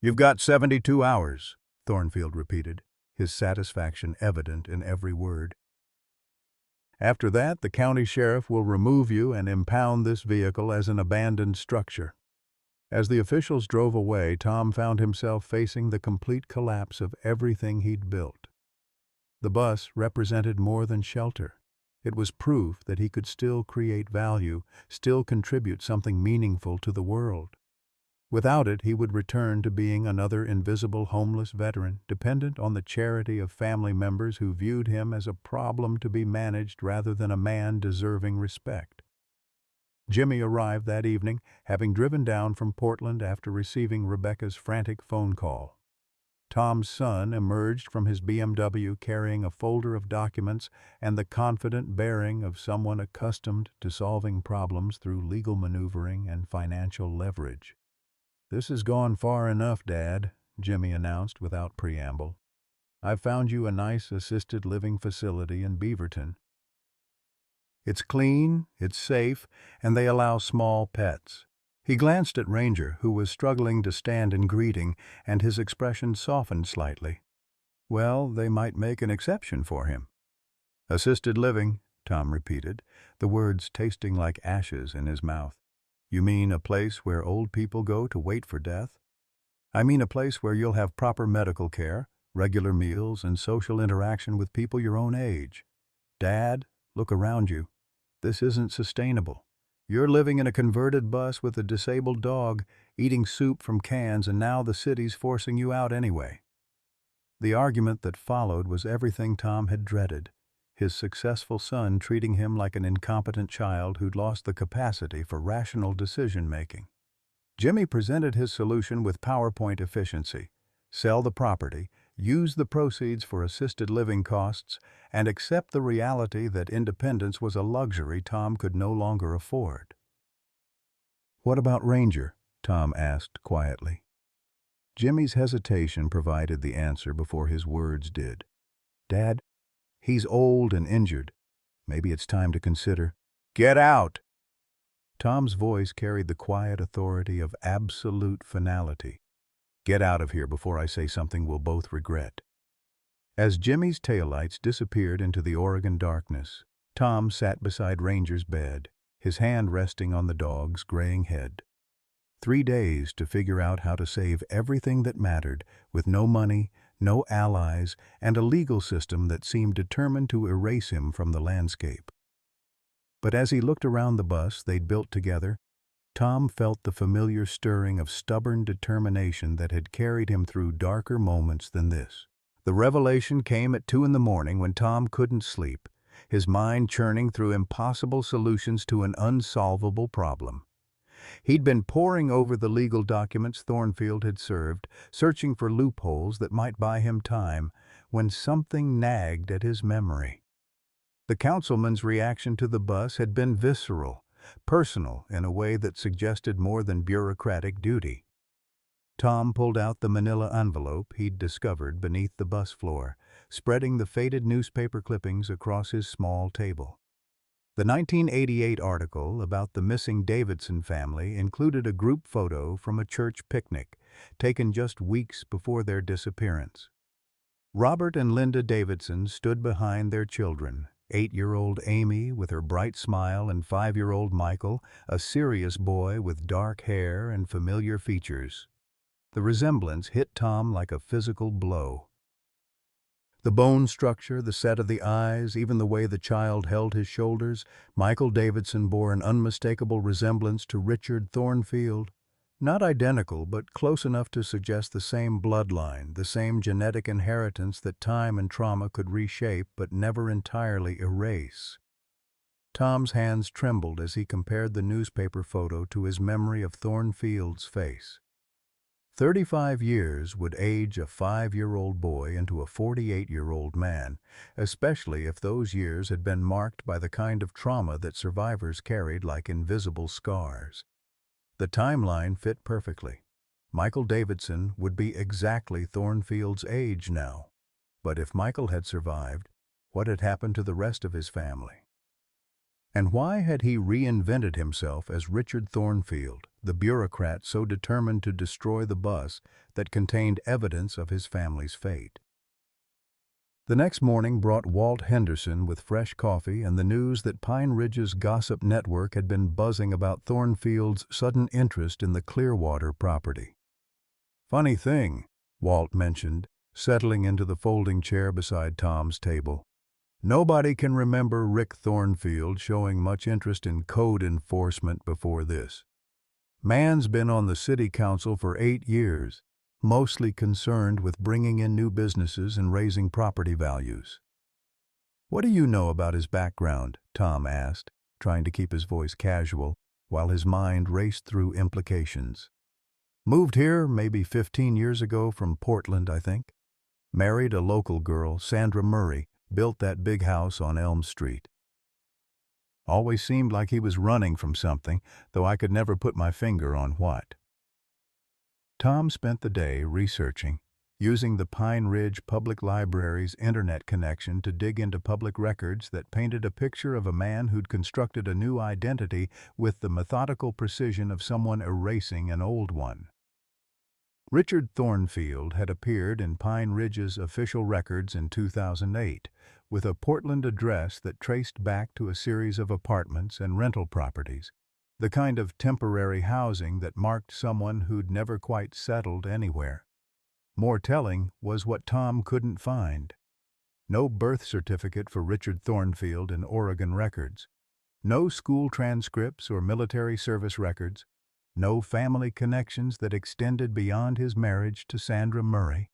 "You've got 72 hours, Thornfield repeated, his satisfaction evident in every word. "After that, the county sheriff will remove you and impound this vehicle as an abandoned structure." As the officials drove away, Tom found himself facing the complete collapse of everything he'd built. The bus represented more than shelter. It was proof that he could still create value, still contribute something meaningful to the world. Without it, he would return to being another invisible homeless veteran, dependent on the charity of family members who viewed him as a problem to be managed rather than a man deserving respect. Jimmy arrived that evening, having driven down from Portland after receiving Rebecca's frantic phone call. Tom's son emerged from his BMW carrying a folder of documents and the confident bearing of someone accustomed to solving problems through legal maneuvering and financial leverage. "This has gone far enough, Dad," Jimmy announced without preamble. "I've found you a nice assisted living facility in Beaverton. It's clean, it's safe, and they allow small pets." He glanced at Ranger, who was struggling to stand in greeting, and his expression softened slightly. Well, they might make an exception for him. "Assisted living," Tom repeated, the words tasting like ashes in his mouth. "You mean a place where old people go to wait for death?" "I mean a place where you'll have proper medical care, regular meals, and social interaction with people your own age. Dad, look around you. This isn't sustainable. You're living in a converted bus with a disabled dog, eating soup from cans, and now the city's forcing you out anyway." The argument that followed was everything Tom had dreaded. His successful son treating him like an incompetent child who'd lost the capacity for rational decision-making. Jimmy presented his solution with PowerPoint efficiency: sell the property, use the proceeds for assisted living costs, and accept the reality that independence was a luxury Tom could no longer afford. "What about Ranger?" Tom asked quietly. Jimmy's hesitation provided the answer before his words did. "Dad, he's old and injured. Maybe it's time to consider—" "Get out!" Tom's voice carried the quiet authority of absolute finality. "Get out of here before I say something we'll both regret." As Jimmy's taillights disappeared into the Oregon darkness, Tom sat beside Ranger's bed, his hand resting on the dog's graying head. 3 days to figure out how to save everything that mattered, with no money, no allies, and a legal system that seemed determined to erase him from the landscape. But as he looked around the bus they'd built together, Tom felt the familiar stirring of stubborn determination that had carried him through darker moments than this. The revelation came at 2 a.m. when Tom couldn't sleep, his mind churning through impossible solutions to an unsolvable problem. He'd been poring over the legal documents Thornfield had served, searching for loopholes that might buy him time, when something nagged at his memory. The councilman's reaction to the bus had been visceral, personal in a way that suggested more than bureaucratic duty. Tom pulled out the manila envelope he'd discovered beneath the bus floor, spreading the faded newspaper clippings across his small table. The 1988 article about the missing Davidson family included a group photo from a church picnic, taken just weeks before their disappearance. Robert and Linda Davidson stood behind their children, 8-year-old Amy with her bright smile and 5-year-old Michael, a serious boy with dark hair and familiar features. The resemblance hit Tom like a physical blow. The bone structure, the set of the eyes, even the way the child held his shoulders, Michael Davidson bore an unmistakable resemblance to Richard Thornfield. Not identical, but close enough to suggest the same bloodline, the same genetic inheritance that time and trauma could reshape but never entirely erase. Tom's hands trembled as he compared the newspaper photo to his memory of Thornfield's face. 35 years would age a 5-year-old boy into a 48-year-old man, especially if those years had been marked by the kind of trauma that survivors carried like invisible scars. The timeline fit perfectly. Michael Davidson would be exactly Thornfield's age now. But if Michael had survived, what had happened to the rest of his family? And why had he reinvented himself as Richard Thornfield, the bureaucrat so determined to destroy the bus that contained evidence of his family's fate? The next morning brought Walt Henderson with fresh coffee and the news that Pine Ridge's gossip network had been buzzing about Thornfield's sudden interest in the Clearwater property. "Funny thing," Walt mentioned, settling into the folding chair beside Tom's table. "Nobody can remember Rick Thornfield showing much interest in code enforcement before this. Man's been on the city council for 8 years, mostly concerned with bringing in new businesses and raising property values." "What do you know about his background?" Tom asked, trying to keep his voice casual, while his mind raced through implications. "Moved here maybe 15 years ago from Portland, I think. Married a local girl, Sandra Murray, built that big house on Elm Street. Always seemed like he was running from something, though I could never put my finger on what." Tom spent the day researching, using the Pine Ridge Public Library's internet connection to dig into public records that painted a picture of a man who'd constructed a new identity with the methodical precision of someone erasing an old one. Richard Thornfield had appeared in Pine Ridge's official records in 2008, with a Portland address that traced back to a series of apartments and rental properties, the kind of temporary housing that marked someone who'd never quite settled anywhere. More telling was what Tom couldn't find. No birth certificate for Richard Thornfield in Oregon records. No school transcripts or military service records. No family connections that extended beyond his marriage to Sandra Murray.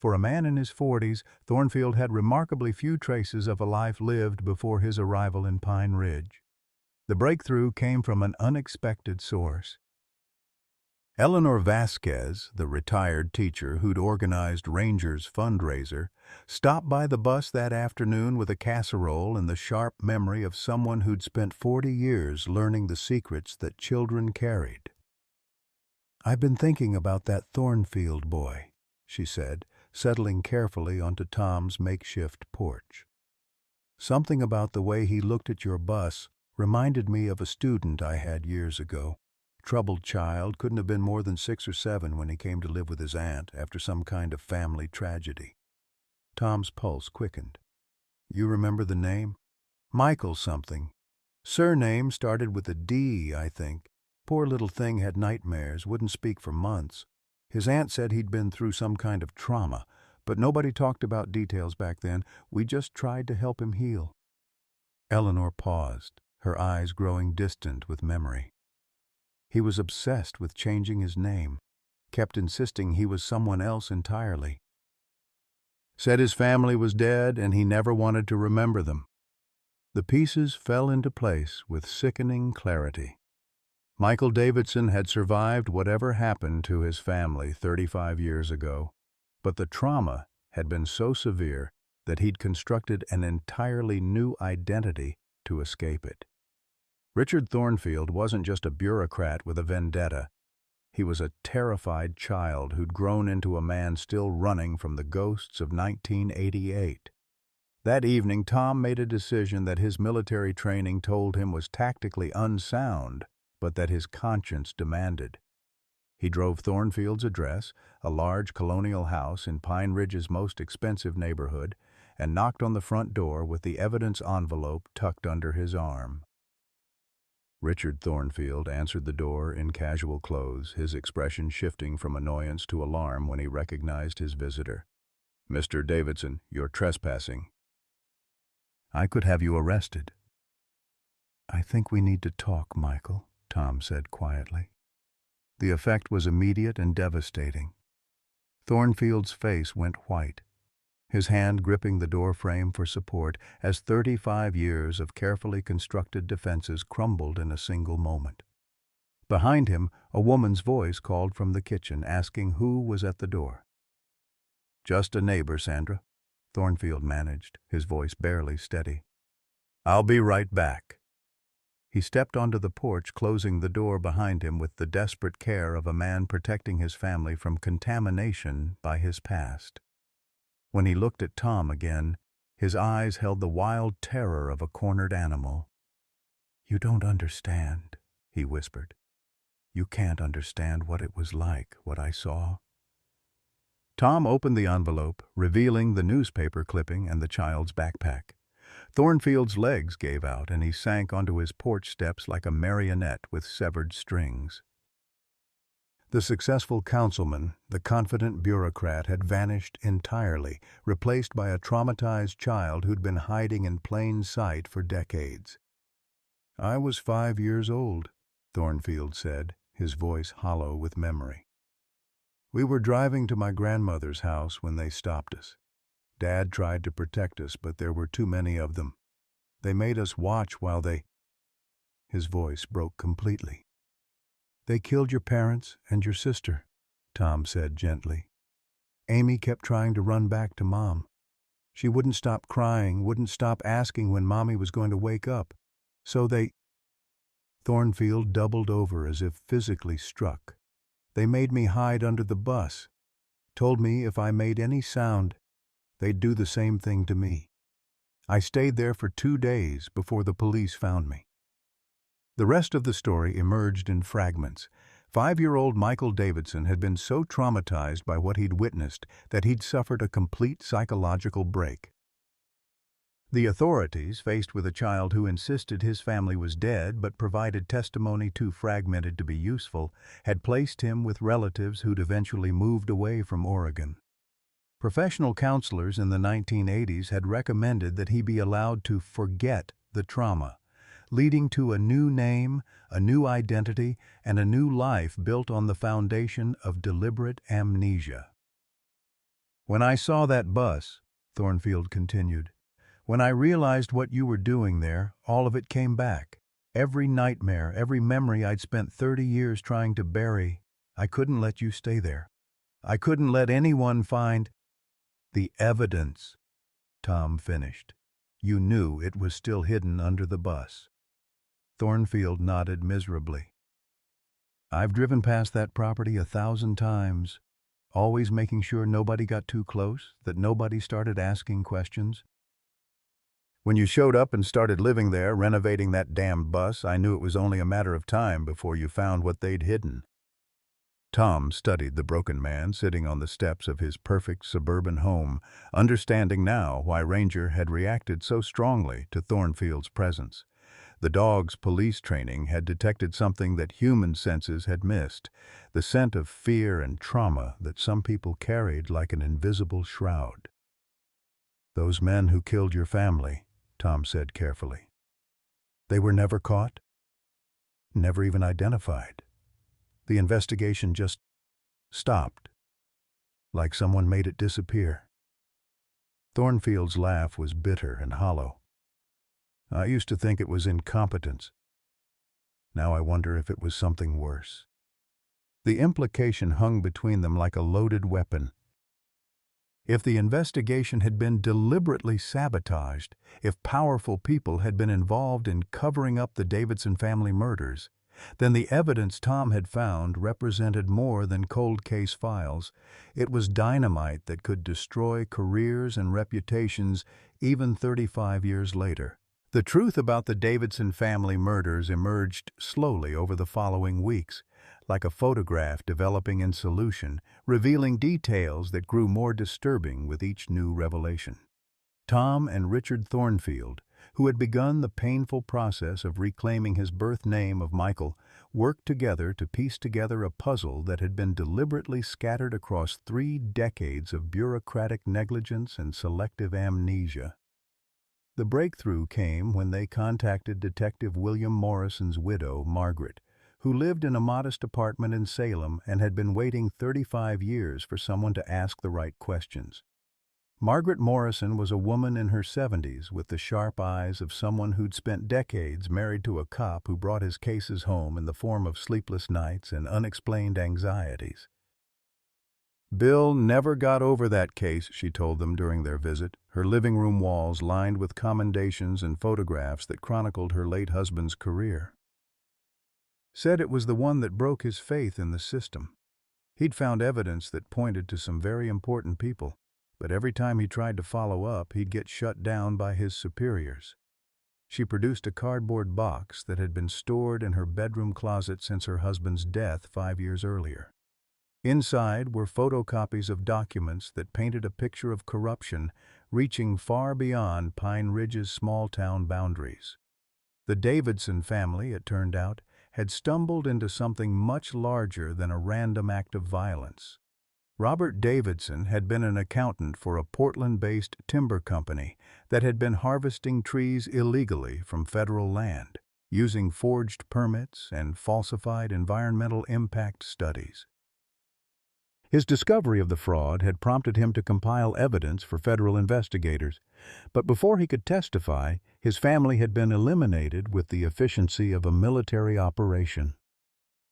For a man in his 40s, Thornfield had remarkably few traces of a life lived before his arrival in Pine Ridge. The breakthrough came from an unexpected source. Eleanor Vasquez, the retired teacher who'd organized Rangers' fundraiser, stopped by the bus that afternoon with a casserole and the sharp memory of someone who'd spent 40 years learning the secrets that children carried. "I've been thinking about that Thornfield boy," she said, settling carefully onto Tom's makeshift porch. "Something about the way he looked at your bus reminded me of a student I had years ago. Troubled child, couldn't have been more than 6 or 7 when he came to live with his aunt after some kind of family tragedy." Tom's pulse quickened. "You remember the name?" "Michael something. Surname started with a D, I think. Poor little thing had nightmares, wouldn't speak for months. His aunt said he'd been through some kind of trauma, but nobody talked about details back then. We just tried to help him heal." Eleanor paused, her eyes growing distant with memory. "He was obsessed with changing his name, kept insisting he was someone else entirely. Said his family was dead and he never wanted to remember them." The pieces fell into place with sickening clarity. Michael Davidson had survived whatever happened to his family 35 years ago, but the trauma had been so severe that he'd constructed an entirely new identity to escape it. Richard Thornfield wasn't just a bureaucrat with a vendetta. He was a terrified child who'd grown into a man still running from the ghosts of 1988. That evening, Tom made a decision that his military training told him was tactically unsound, but that his conscience demanded. He drove Thornfield's address, a large colonial house in Pine Ridge's most expensive neighborhood, and knocked on the front door with the evidence envelope tucked under his arm. Richard Thornfield answered the door in casual clothes, his expression shifting from annoyance to alarm when he recognized his visitor. "Mr. Davidson, you're trespassing." "I could have you arrested." "I think we need to talk, Michael," Tom said quietly. The effect was immediate and devastating. Thornfield's face went white, his hand gripping the door frame for support as 35 years of carefully constructed defenses crumbled in a single moment. Behind him, a woman's voice called from the kitchen, asking who was at the door. "Just a neighbor, Sandra," Thornfield managed, his voice barely steady. "I'll be right back." He stepped onto the porch, closing the door behind him with the desperate care of a man protecting his family from contamination by his past. When he looked at Tom again, his eyes held the wild terror of a cornered animal. "You don't understand," he whispered. "You can't understand what it was like, what I saw." Tom opened the envelope, revealing the newspaper clipping and the child's backpack. Thornfield's legs gave out, and he sank onto his porch steps like a marionette with severed strings. The successful councilman, the confident bureaucrat, had vanished entirely, replaced by a traumatized child who'd been hiding in plain sight for decades. "I was 5 years old," Thornfield said, his voice hollow with memory. "We were driving to my grandmother's house when they stopped us. Dad tried to protect us, but there were too many of them. They made us watch while they—" His voice broke completely. "They killed your parents and your sister," Tom said gently. "Amy kept trying to run back to Mom. She wouldn't stop crying, wouldn't stop asking when Mommy was going to wake up. So they—" Thornfield doubled over as if physically struck. "They made me hide under the bus. Told me if I made any sound, they'd do the same thing to me. I stayed there for 2 days before the police found me." The rest of the story emerged in fragments. 5-year-old Michael Davidson had been so traumatized by what he'd witnessed that he'd suffered a complete psychological break. The authorities, faced with a child who insisted his family was dead but provided testimony too fragmented to be useful, had placed him with relatives who'd eventually moved away from Oregon. Professional counselors in the 1980s had recommended that he be allowed to forget the trauma, leading to a new name, a new identity, and a new life built on the foundation of deliberate amnesia. "When I saw that bus," Thornfield continued, "when I realized what you were doing there, all of it came back. Every nightmare, every memory I'd spent 30 years trying to bury. I couldn't let you stay there. I couldn't let anyone find—" "The evidence," Tom finished. "You knew it was still hidden under the bus." Thornfield nodded miserably. "I've driven past that property 1,000 times, always making sure nobody got too close, that nobody started asking questions. When you showed up and started living there, renovating that damned bus, I knew it was only a matter of time before you found what they'd hidden." Tom studied the broken man sitting on the steps of his perfect suburban home, understanding now why Ranger had reacted so strongly to Thornfield's presence. The dog's police training had detected something that human senses had missed, the scent of fear and trauma that some people carried like an invisible shroud. "Those men who killed your family," Tom said carefully. "They were never caught? Never even identified? The investigation just stopped, like someone made it disappear?" Thornfield's laugh was bitter and hollow. "I used to think it was incompetence. Now I wonder if it was something worse." The implication hung between them like a loaded weapon. If the investigation had been deliberately sabotaged, if powerful people had been involved in covering up the Davidson family murders, Then the evidence Tom had found represented more than cold case files. It was dynamite that could destroy careers and reputations even 35 years later. The truth about the Davidson family murders emerged slowly over the following weeks, like a photograph developing in solution, revealing details that grew more disturbing with each new revelation. Tom and Richard Thornfield, who had begun the painful process of reclaiming his birth name of Michael, worked together to piece together a puzzle that had been deliberately scattered across 3 decades of bureaucratic negligence and selective amnesia. The breakthrough came when they contacted Detective William Morrison's widow, Margaret, who lived in a modest apartment in Salem and had been waiting 35 years for someone to ask the right questions. Margaret Morrison was a woman in her 70s with the sharp eyes of someone who'd spent decades married to a cop who brought his cases home in the form of sleepless nights and unexplained anxieties. Bill never got over that case, she told them during their visit, her living room walls lined with commendations and photographs that chronicled her late husband's career. Said it was the one that broke his faith in the system. He'd found evidence that pointed to some very important people, but every time he tried to follow up, he'd get shut down by his superiors. She produced a cardboard box that had been stored in her bedroom closet since her husband's death 5 years earlier. Inside were photocopies of documents that painted a picture of corruption reaching far beyond Pine Ridge's small-town boundaries. The Davidson family, it turned out, had stumbled into something much larger than a random act of violence. Robert Davidson had been an accountant for a Portland-based timber company that had been harvesting trees illegally from federal land, using forged permits and falsified environmental impact studies. His discovery of the fraud had prompted him to compile evidence for federal investigators, but before he could testify, his family had been eliminated with the efficiency of a military operation.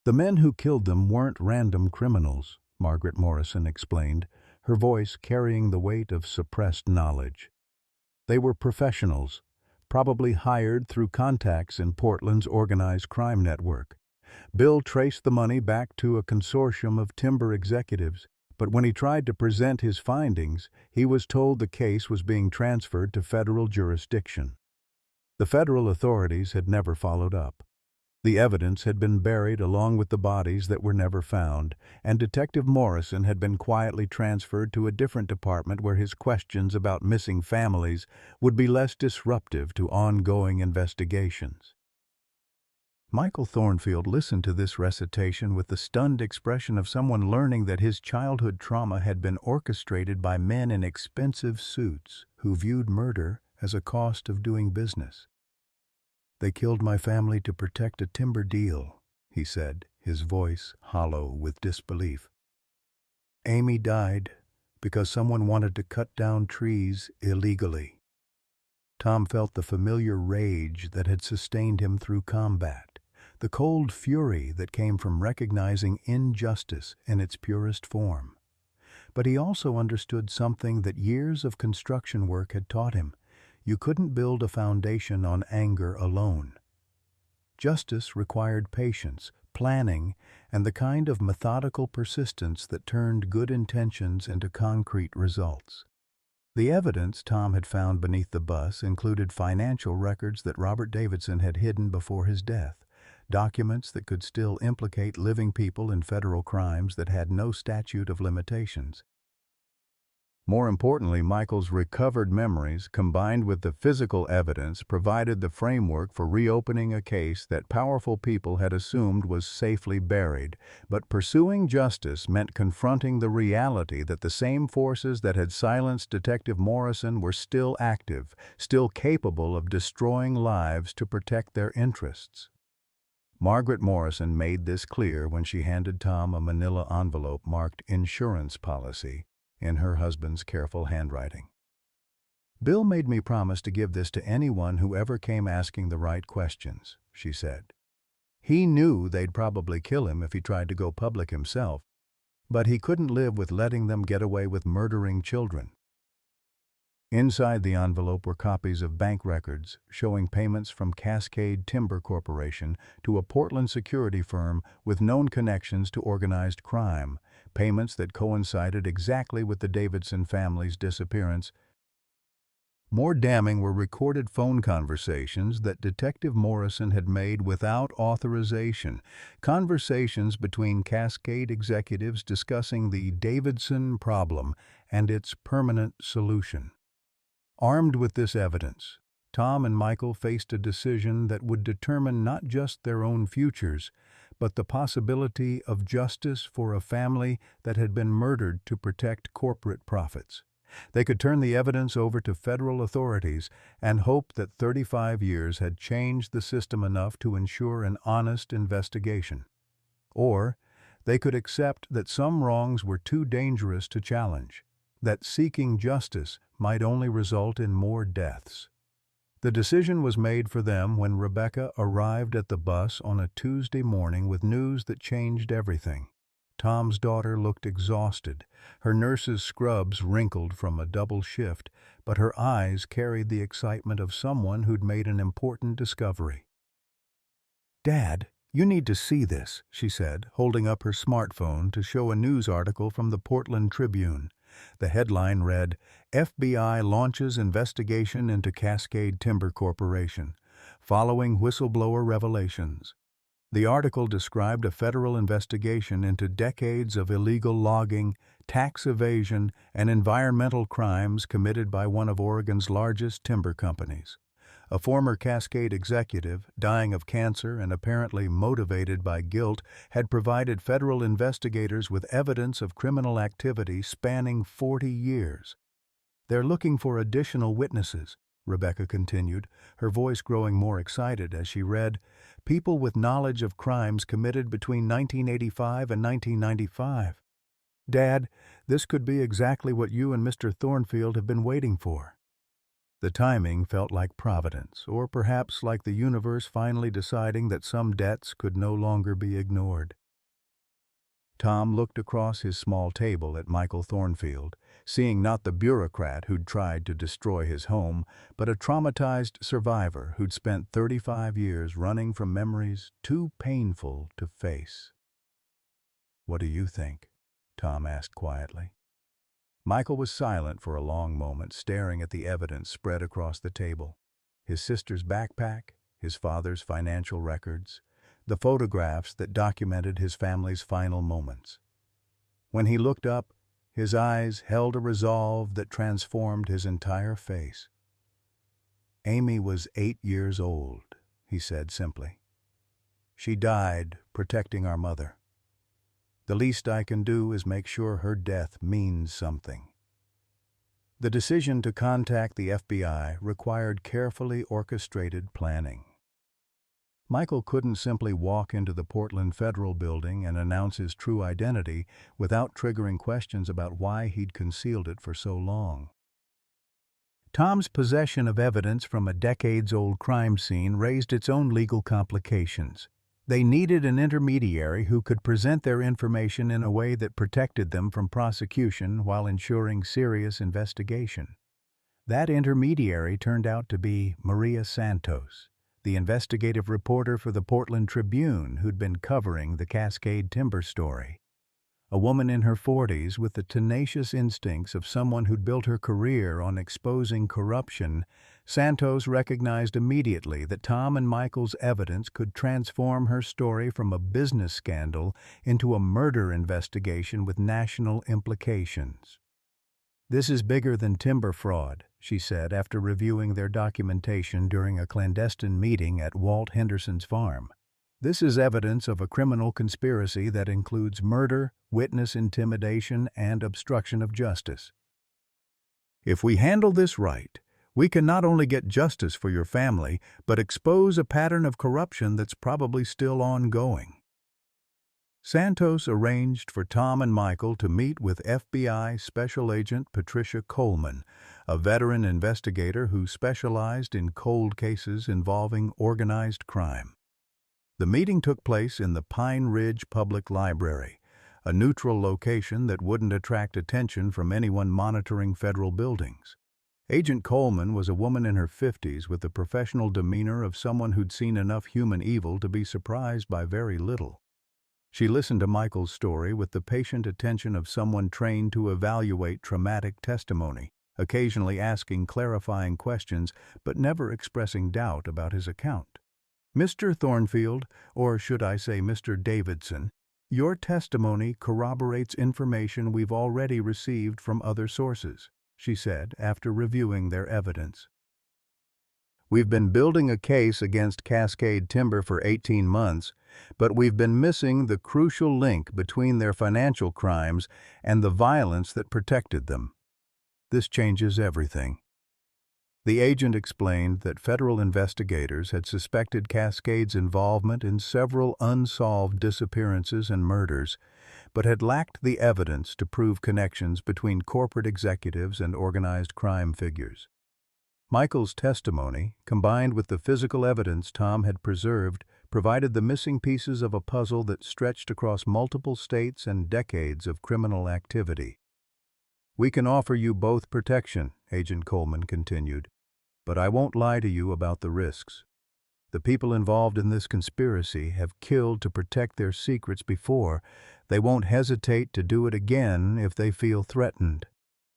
The men who killed them weren't random criminals, Margaret Morrison explained, her voice carrying the weight of suppressed knowledge. They were professionals, probably hired through contacts in Portland's organized crime network. Bill traced the money back to a consortium of timber executives, but when he tried to present his findings, he was told the case was being transferred to federal jurisdiction. The federal authorities had never followed up. The evidence had been buried along with the bodies that were never found, and Detective Morrison had been quietly transferred to a different department where his questions about missing families would be less disruptive to ongoing investigations. Michael Thornfield listened to this recitation with the stunned expression of someone learning that his childhood trauma had been orchestrated by men in expensive suits who viewed murder as a cost of doing business. "They killed my family to protect a timber deal," he said, his voice hollow with disbelief. "Amy died because someone wanted to cut down trees illegally." Tom felt the familiar rage that had sustained him through combat, the cold fury that came from recognizing injustice in its purest form. But he also understood something that years of construction work had taught him. You couldn't build a foundation on anger alone. Justice required patience, planning, and the kind of methodical persistence that turned good intentions into concrete results. The evidence Tom had found beneath the bus included financial records that Robert Davidson had hidden before his death, documents that could still implicate living people in federal crimes that had no statute of limitations. More importantly, Michael's recovered memories, combined with the physical evidence, provided the framework for reopening a case that powerful people had assumed was safely buried. But pursuing justice meant confronting the reality that the same forces that had silenced Detective Morrison were still active, still capable of destroying lives to protect their interests. Margaret Morrison made this clear when she handed Tom a manila envelope marked "Insurance Policy" in her husband's careful handwriting. "Bill made me promise to give this to anyone who ever came asking the right questions," she said. "He knew they'd probably kill him if he tried to go public himself, but he couldn't live with letting them get away with murdering children." Inside the envelope were copies of bank records showing payments from Cascade Timber Corporation to a Portland security firm with known connections to organized crime, payments that coincided exactly with the Davidson family's disappearance. More damning were recorded phone conversations that Detective Morrison had made without authorization, conversations between Cascade executives discussing the Davidson problem and its permanent solution. Armed with this evidence, Tom and Michael faced a decision that would determine not just their own futures, but the possibility of justice for a family that had been murdered to protect corporate profits. They could turn the evidence over to federal authorities and hope that 35 years had changed the system enough to ensure an honest investigation. Or they could accept that some wrongs were too dangerous to challenge, that seeking justice might only result in more deaths. The decision was made for them when Rebecca arrived at the bus on a Tuesday morning with news that changed everything. Tom's daughter looked exhausted, her nurse's scrubs wrinkled from a double shift, but her eyes carried the excitement of someone who'd made an important discovery. "Dad, you need to see this," she said, holding up her smartphone to show a news article from the Portland Tribune. The headline read, "FBI launches investigation into Cascade Timber Corporation, following whistleblower revelations." The article described a federal investigation into decades of illegal logging, tax evasion, and environmental crimes committed by one of Oregon's largest timber companies. A former Cascade executive, dying of cancer and apparently motivated by guilt, had provided federal investigators with evidence of criminal activity spanning 40 years. "They're looking for additional witnesses," Rebecca continued, her voice growing more excited as she read, "people with knowledge of crimes committed between 1985 and 1995. Dad, this could be exactly what you and Mr. Thornfield have been waiting for." The timing felt like providence, or perhaps like the universe finally deciding that some debts could no longer be ignored. Tom looked across his small table at Michael Thornfield, seeing not the bureaucrat who'd tried to destroy his home, but a traumatized survivor who'd spent 35 years running from memories too painful to face. "What do you think?" Tom asked quietly. Michael was silent for a long moment, staring at the evidence spread across the table. His sister's backpack, his father's financial records, the photographs that documented his family's final moments. When he looked up, his eyes held a resolve that transformed his entire face. "Amy was 8 years old," he said simply. "She died protecting our mother. The least I can do is make sure her death means something." The decision to contact the FBI required carefully orchestrated planning. Michael couldn't simply walk into the Portland Federal Building and announce his true identity without triggering questions about why he'd concealed it for so long. Tom's possession of evidence from a decades-old crime scene raised its own legal complications. They needed an intermediary who could present their information in a way that protected them from prosecution while ensuring serious investigation. That intermediary turned out to be Maria Santos, the investigative reporter for the Portland Tribune who'd been covering the Cascade Timber story. A woman in her 40s with the tenacious instincts of someone who'd built her career on exposing corruption, Santos recognized immediately that Tom and Michael's evidence could transform her story from a business scandal into a murder investigation with national implications. "This is bigger than timber fraud," she said after reviewing their documentation during a clandestine meeting at Walt Henderson's farm. "This is evidence of a criminal conspiracy that includes murder, witness intimidation, and obstruction of justice. If we handle this right, we can not only get justice for your family, but expose a pattern of corruption that's probably still ongoing." Santos arranged for Tom and Michael to meet with FBI Special Agent Patricia Coleman, a veteran investigator who specialized in cold cases involving organized crime. The meeting took place in the Pine Ridge Public Library, a neutral location that wouldn't attract attention from anyone monitoring federal buildings. Agent Coleman was a woman in her 50s with the professional demeanor of someone who'd seen enough human evil to be surprised by very little. She listened to Michael's story with the patient attention of someone trained to evaluate traumatic testimony, occasionally asking clarifying questions but never expressing doubt about his account. "Mr. Thornfield, or should I say Mr. Davidson, your testimony corroborates information we've already received from other sources," she said after reviewing their evidence. "We've been building a case against Cascade Timber for 18 months, but we've been missing the crucial link between their financial crimes and the violence that protected them. This changes everything." The agent explained that federal investigators had suspected Cascade's involvement in several unsolved disappearances and murders, but had lacked the evidence to prove connections between corporate executives and organized crime figures. Michael's testimony, combined with the physical evidence Tom had preserved, provided the missing pieces of a puzzle that stretched across multiple states and decades of criminal activity. "We can offer you both protection," Agent Coleman continued, "but I won't lie to you about the risks. The people involved in this conspiracy have killed to protect their secrets before. They won't hesitate to do it again if they feel threatened."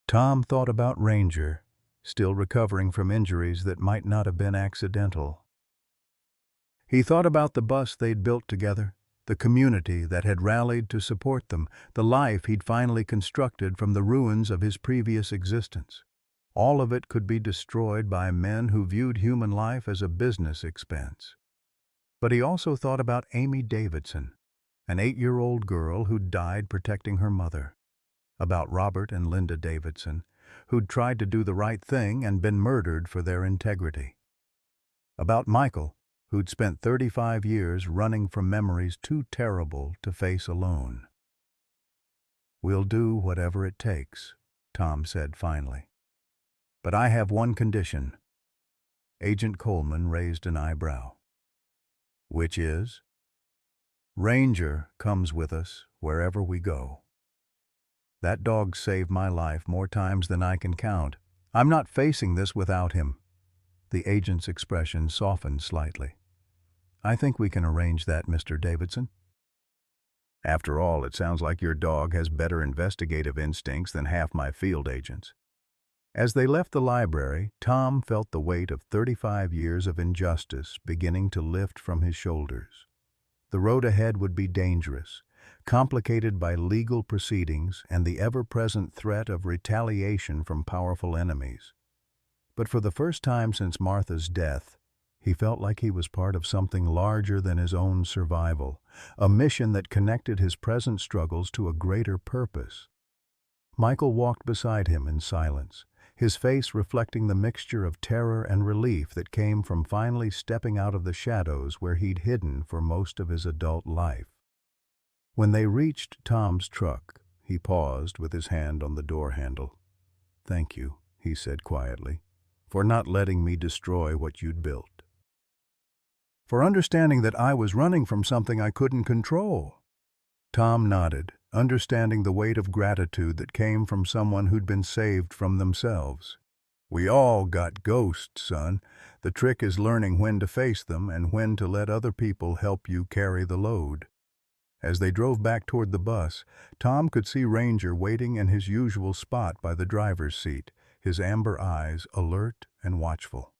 Tom thought about Ranger, still recovering from injuries that might not have been accidental. He thought about the bus they'd built together, the community that had rallied to support them, the life he'd finally constructed from the ruins of his previous existence. All of it could be destroyed by men who viewed human life as a business expense. But he also thought about Amy Davidson, an 8-year-old girl who'd died protecting her mother. About Robert and Linda Davidson, who'd tried to do the right thing and been murdered for their integrity. About Michael, who'd spent 35 years running from memories too terrible to face alone. "We'll do whatever it takes," Tom said finally. "But I have one condition." Agent Coleman raised an eyebrow. "Which is?" "Ranger comes with us wherever we go. That dog saved my life more times than I can count. I'm not facing this without him." The agent's expression softened slightly. "I think we can arrange that, Mr. Davidson. After all, it sounds like your dog has better investigative instincts than half my field agents." As they left the library, Tom felt the weight of 35 years of injustice beginning to lift from his shoulders. The road ahead would be dangerous, complicated by legal proceedings and the ever-present threat of retaliation from powerful enemies. But for the first time since Martha's death, he felt like he was part of something larger than his own survival, a mission that connected his present struggles to a greater purpose. Michael walked beside him in silence, his face reflecting the mixture of terror and relief that came from finally stepping out of the shadows where he'd hidden for most of his adult life. When they reached Tom's truck, he paused with his hand on the door handle. "Thank you," he said quietly, "for not letting me destroy what you'd built. For understanding that I was running from something I couldn't control." Tom nodded, understanding the weight of gratitude that came from someone who'd been saved from themselves. "We all got ghosts, son. The trick is learning when to face them and when to let other people help you carry the load." As they drove back toward the bus, Tom could see Ranger waiting in his usual spot by the driver's seat, his amber eyes alert and watchful.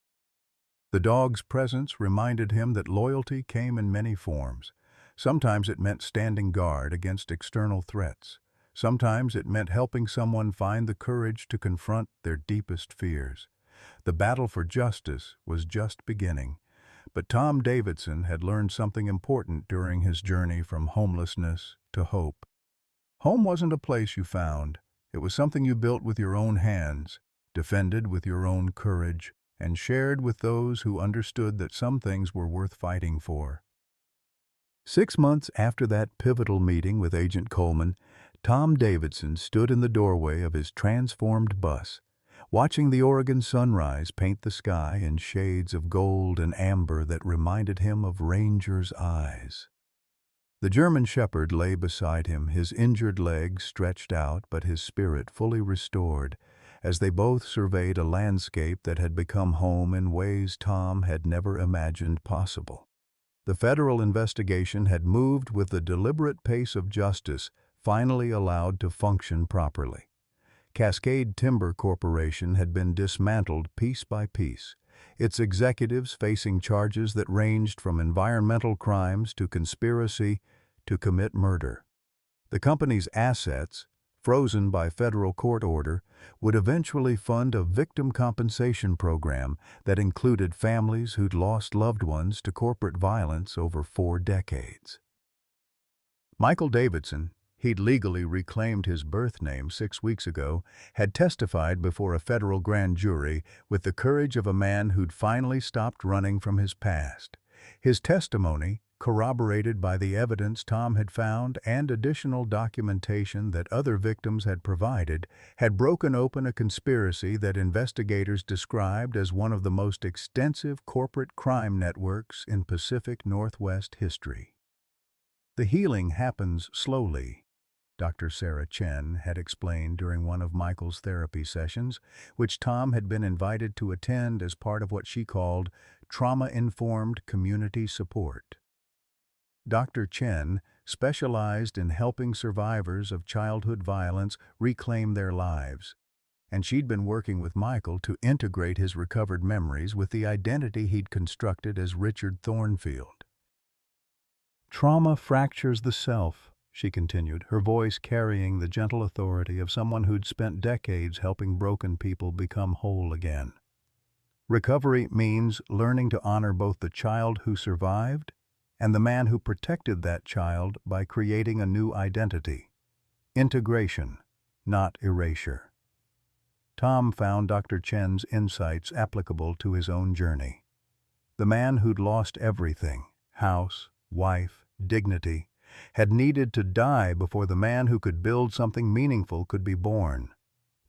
The dog's presence reminded him that loyalty came in many forms. Sometimes it meant standing guard against external threats. Sometimes it meant helping someone find the courage to confront their deepest fears. The battle for justice was just beginning, but Tom Davidson had learned something important during his journey from homelessness to hope. Home wasn't a place you found. It was something you built with your own hands, defended with your own courage, and shared with those who understood that some things were worth fighting for. 6 months after that pivotal meeting with Agent Coleman, Tom Davidson stood in the doorway of his transformed bus, watching the Oregon sunrise paint the sky in shades of gold and amber that reminded him of Ranger's eyes. The German shepherd lay beside him, his injured legs stretched out but his spirit fully restored, as they both surveyed a landscape that had become home in ways Tom had never imagined possible. The federal investigation had moved with the deliberate pace of justice, finally allowed to function properly. Cascade Timber Corporation had been dismantled piece by piece, its executives facing charges that ranged from environmental crimes to conspiracy to commit murder. The company's assets, frozen by federal court order, would eventually fund a victim compensation program that included families who'd lost loved ones to corporate violence over 4 decades. Michael Davidson, he'd legally reclaimed his birth name 6 weeks ago, had testified before a federal grand jury with the courage of a man who'd finally stopped running from his past. His testimony, corroborated by the evidence Tom had found and additional documentation that other victims had provided, had broken open a conspiracy that investigators described as one of the most extensive corporate crime networks in Pacific Northwest history. "The healing happens slowly," Dr. Sarah Chen had explained during one of Michael's therapy sessions, which Tom had been invited to attend as part of what she called trauma-informed community support. Dr. Chen specialized in helping survivors of childhood violence reclaim their lives, and she'd been working with Michael to integrate his recovered memories with the identity he'd constructed as Richard Thornfield. "Trauma fractures the self," she continued, her voice carrying the gentle authority of someone who'd spent decades helping broken people become whole again. "Recovery means learning to honor both the child who survived and the man who protected that child by creating a new identity. Integration, not erasure." Tom found Dr. Chen's insights applicable to his own journey. The man who'd lost everything, house, wife, dignity, had needed to die before the man who could build something meaningful could be born.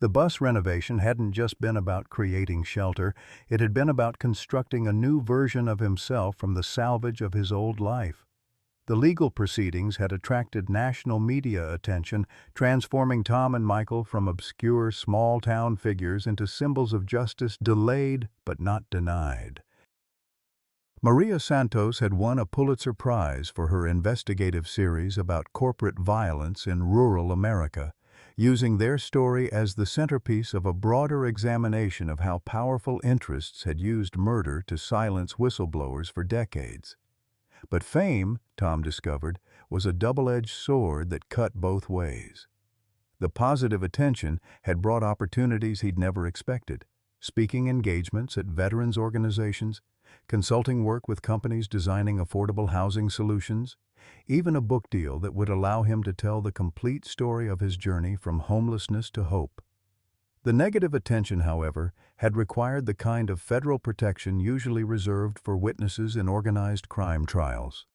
The bus renovation hadn't just been about creating shelter, it had been about constructing a new version of himself from the salvage of his old life. The legal proceedings had attracted national media attention, transforming Tom and Michael from obscure small-town figures into symbols of justice delayed but not denied. Maria Santos had won a Pulitzer Prize for her investigative series about corporate violence in rural America, using their story as the centerpiece of a broader examination of how powerful interests had used murder to silence whistleblowers for decades. But fame, Tom discovered, was a double-edged sword that cut both ways. The positive attention had brought opportunities he'd never expected: speaking engagements at veterans organizations, consulting work with companies designing affordable housing solutions, even a book deal that would allow him to tell the complete story of his journey from homelessness to hope. The negative attention, however, had required the kind of federal protection usually reserved for witnesses in organized crime trials.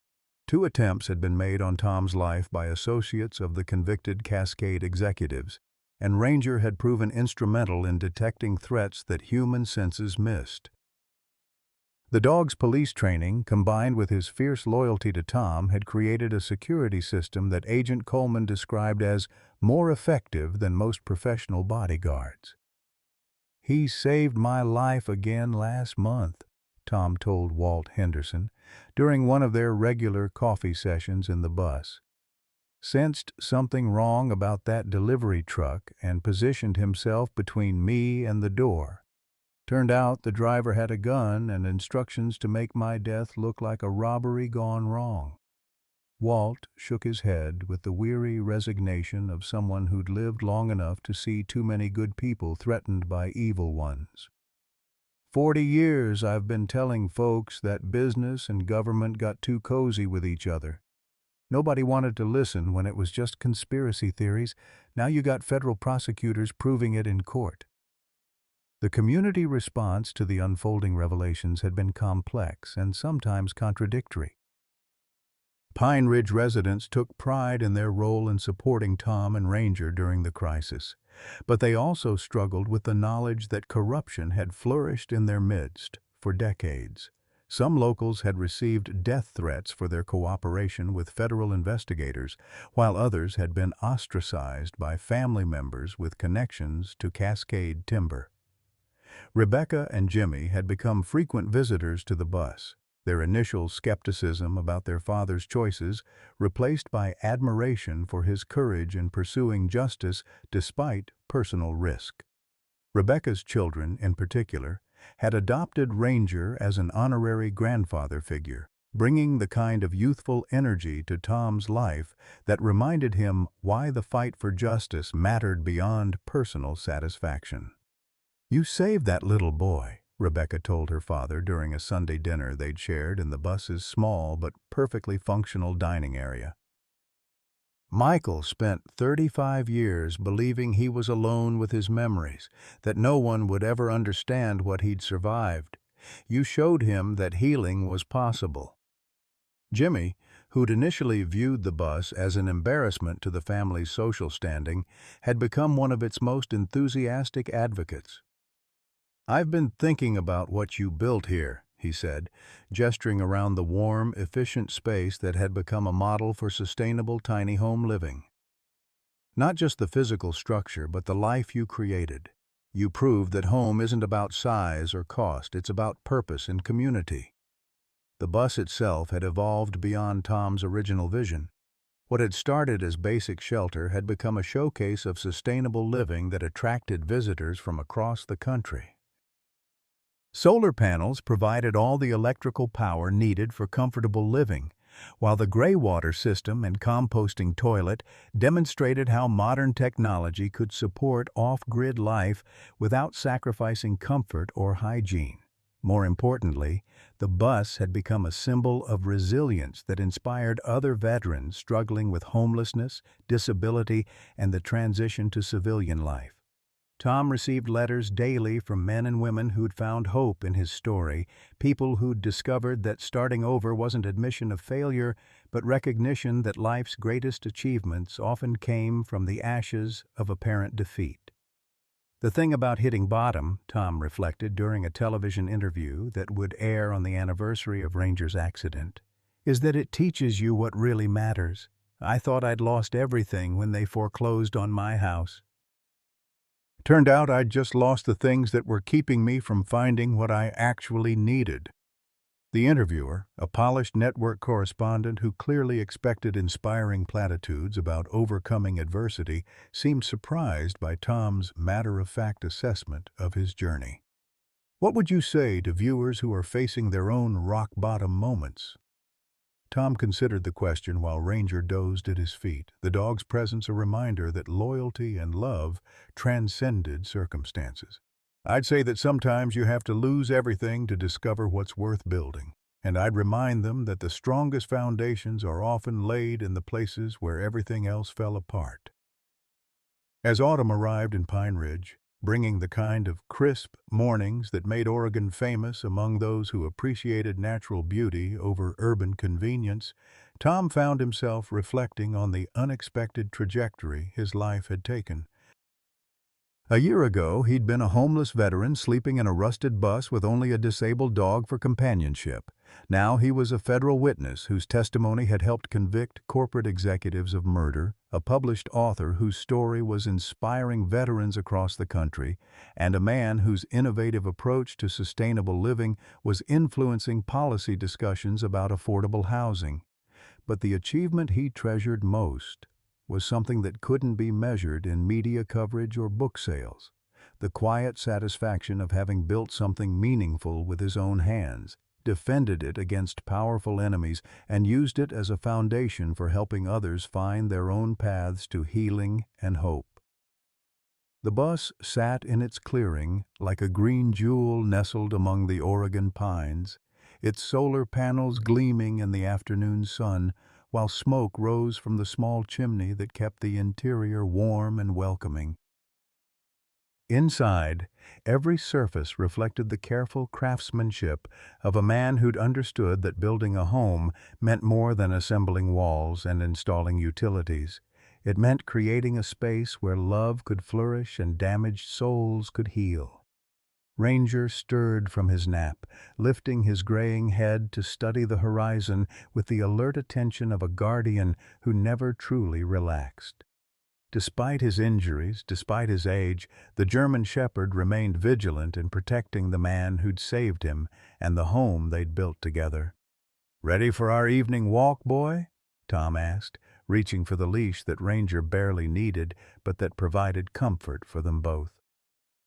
2 attempts had been made on Tom's life by associates of the convicted Cascade executives, and Ranger had proven instrumental in detecting threats that human senses missed. The dog's police training, combined with his fierce loyalty to Tom, had created a security system that Agent Coleman described as more effective than most professional bodyguards. "He saved my life again last month," Tom told Walt Henderson, during one of their regular coffee sessions in the bus. "Sensed something wrong about that delivery truck and positioned himself between me and the door. Turned out the driver had a gun and instructions to make my death look like a robbery gone wrong." Walt shook his head with the weary resignation of someone who'd lived long enough to see too many good people threatened by evil ones. "40 years I've been telling folks that business and government got too cozy with each other. Nobody wanted to listen when it was just conspiracy theories. Now you got federal prosecutors proving it in court." The community response to the unfolding revelations had been complex and sometimes contradictory. Pine Ridge residents took pride in their role in supporting Tom and Ranger during the crisis, but they also struggled with the knowledge that corruption had flourished in their midst for decades. Some locals had received death threats for their cooperation with federal investigators, while others had been ostracized by family members with connections to Cascade Timber. Rebecca and Jimmy had become frequent visitors to the bus, their initial skepticism about their father's choices replaced by admiration for his courage in pursuing justice despite personal risk. Rebecca's children, in particular, had adopted Ranger as an honorary grandfather figure, bringing the kind of youthful energy to Tom's life that reminded him why the fight for justice mattered beyond personal satisfaction. "You saved that little boy," Rebecca told her father during a Sunday dinner they'd shared in the bus's small but perfectly functional dining area. "Michael spent 35 years believing he was alone with his memories, that no one would ever understand what he'd survived. You showed him that healing was possible." Jimmy, who'd initially viewed the bus as an embarrassment to the family's social standing, had become one of its most enthusiastic advocates. "I've been thinking about what you built here," he said, gesturing around the warm, efficient space that had become a model for sustainable tiny home living. "Not just the physical structure, but the life you created. You proved that home isn't about size or cost, it's about purpose and community." The bus itself had evolved beyond Tom's original vision. What had started as basic shelter had become a showcase of sustainable living that attracted visitors from across the country. Solar panels provided all the electrical power needed for comfortable living, while the gray water system and composting toilet demonstrated how modern technology could support off-grid life without sacrificing comfort or hygiene. More importantly, the bus had become a symbol of resilience that inspired other veterans struggling with homelessness, disability, and the transition to civilian life. Tom received letters daily from men and women who'd found hope in his story, people who'd discovered that starting over wasn't admission of failure, but recognition that life's greatest achievements often came from the ashes of apparent defeat. "The thing about hitting bottom," Tom reflected during a television interview that would air on the anniversary of Ranger's accident, "is that it teaches you what really matters. I thought I'd lost everything when they foreclosed on my house. Turned out I'd just lost the things that were keeping me from finding what I actually needed." The interviewer, a polished network correspondent who clearly expected inspiring platitudes about overcoming adversity, seemed surprised by Tom's matter-of-fact assessment of his journey. "What would you say to viewers who are facing their own rock-bottom moments?" Tom considered the question while Ranger dozed at his feet, the dog's presence a reminder that loyalty and love transcended circumstances. "I'd say that sometimes you have to lose everything to discover what's worth building, and I'd remind them that the strongest foundations are often laid in the places where everything else fell apart." As autumn arrived in Pine Ridge, bringing the kind of crisp mornings that made Oregon famous among those who appreciated natural beauty over urban convenience, Tom found himself reflecting on the unexpected trajectory his life had taken. A year ago, he'd been a homeless veteran sleeping in a rusted bus with only a disabled dog for companionship. Now he was a federal witness whose testimony had helped convict corporate executives of murder, a published author whose story was inspiring veterans across the country, and a man whose innovative approach to sustainable living was influencing policy discussions about affordable housing. But the achievement he treasured most was something that couldn't be measured in media coverage or book sales: the quiet satisfaction of having built something meaningful with his own hands, defended it against powerful enemies, and used it as a foundation for helping others find their own paths to healing and hope. The bus sat in its clearing like a green jewel nestled among the Oregon pines, its solar panels gleaming in the afternoon sun, while smoke rose from the small chimney that kept the interior warm and welcoming. Inside, every surface reflected the careful craftsmanship of a man who'd understood that building a home meant more than assembling walls and installing utilities. It meant creating a space where love could flourish and damaged souls could heal. Ranger stirred from his nap, lifting his graying head to study the horizon with the alert attention of a guardian who never truly relaxed. Despite his injuries, despite his age, the German Shepherd remained vigilant in protecting the man who'd saved him and the home they'd built together. "Ready for our evening walk, boy?" Tom asked, reaching for the leash that Ranger barely needed, but that provided comfort for them both.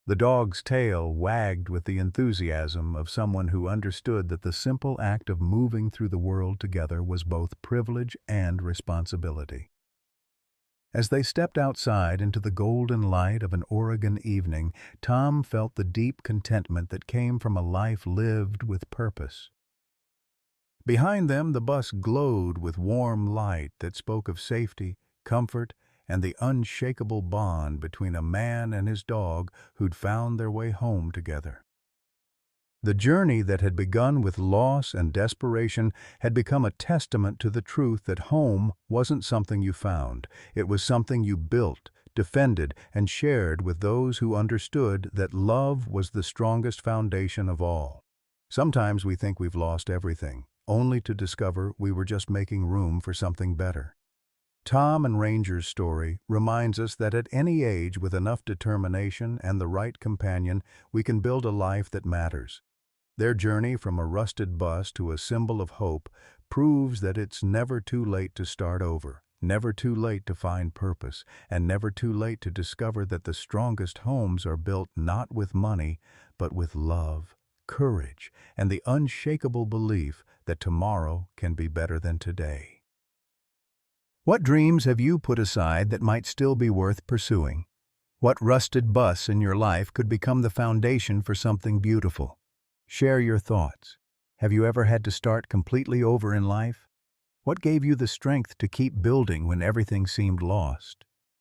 The dog's tail wagged with the enthusiasm of someone who understood that the simple act of moving through the world together was both privilege and responsibility. As they stepped outside into the golden light of an Oregon evening, Tom felt the deep contentment that came from a life lived with purpose. Behind them, the bus glowed with warm light that spoke of safety, comfort, and the unshakable bond between a man and his dog who'd found their way home together. The journey that had begun with loss and desperation had become a testament to the truth that home wasn't something you found. It was something you built, defended, and shared with those who understood that love was the strongest foundation of all. Sometimes we think we've lost everything, only to discover we were just making room for something better. Tom and Ranger's story reminds us that at any age, with enough determination and the right companion, we can build a life that matters. Their journey from a rusted bus to a symbol of hope proves that it's never too late to start over, never too late to find purpose, and never too late to discover that the strongest homes are built not with money, but with love, courage, and the unshakable belief that tomorrow can be better than today. What dreams have you put aside that might still be worth pursuing? What rusted bus in your life could become the foundation for something beautiful? Share your thoughts. Have you ever had to start completely over in life? What gave you the strength to keep building when everything seemed lost?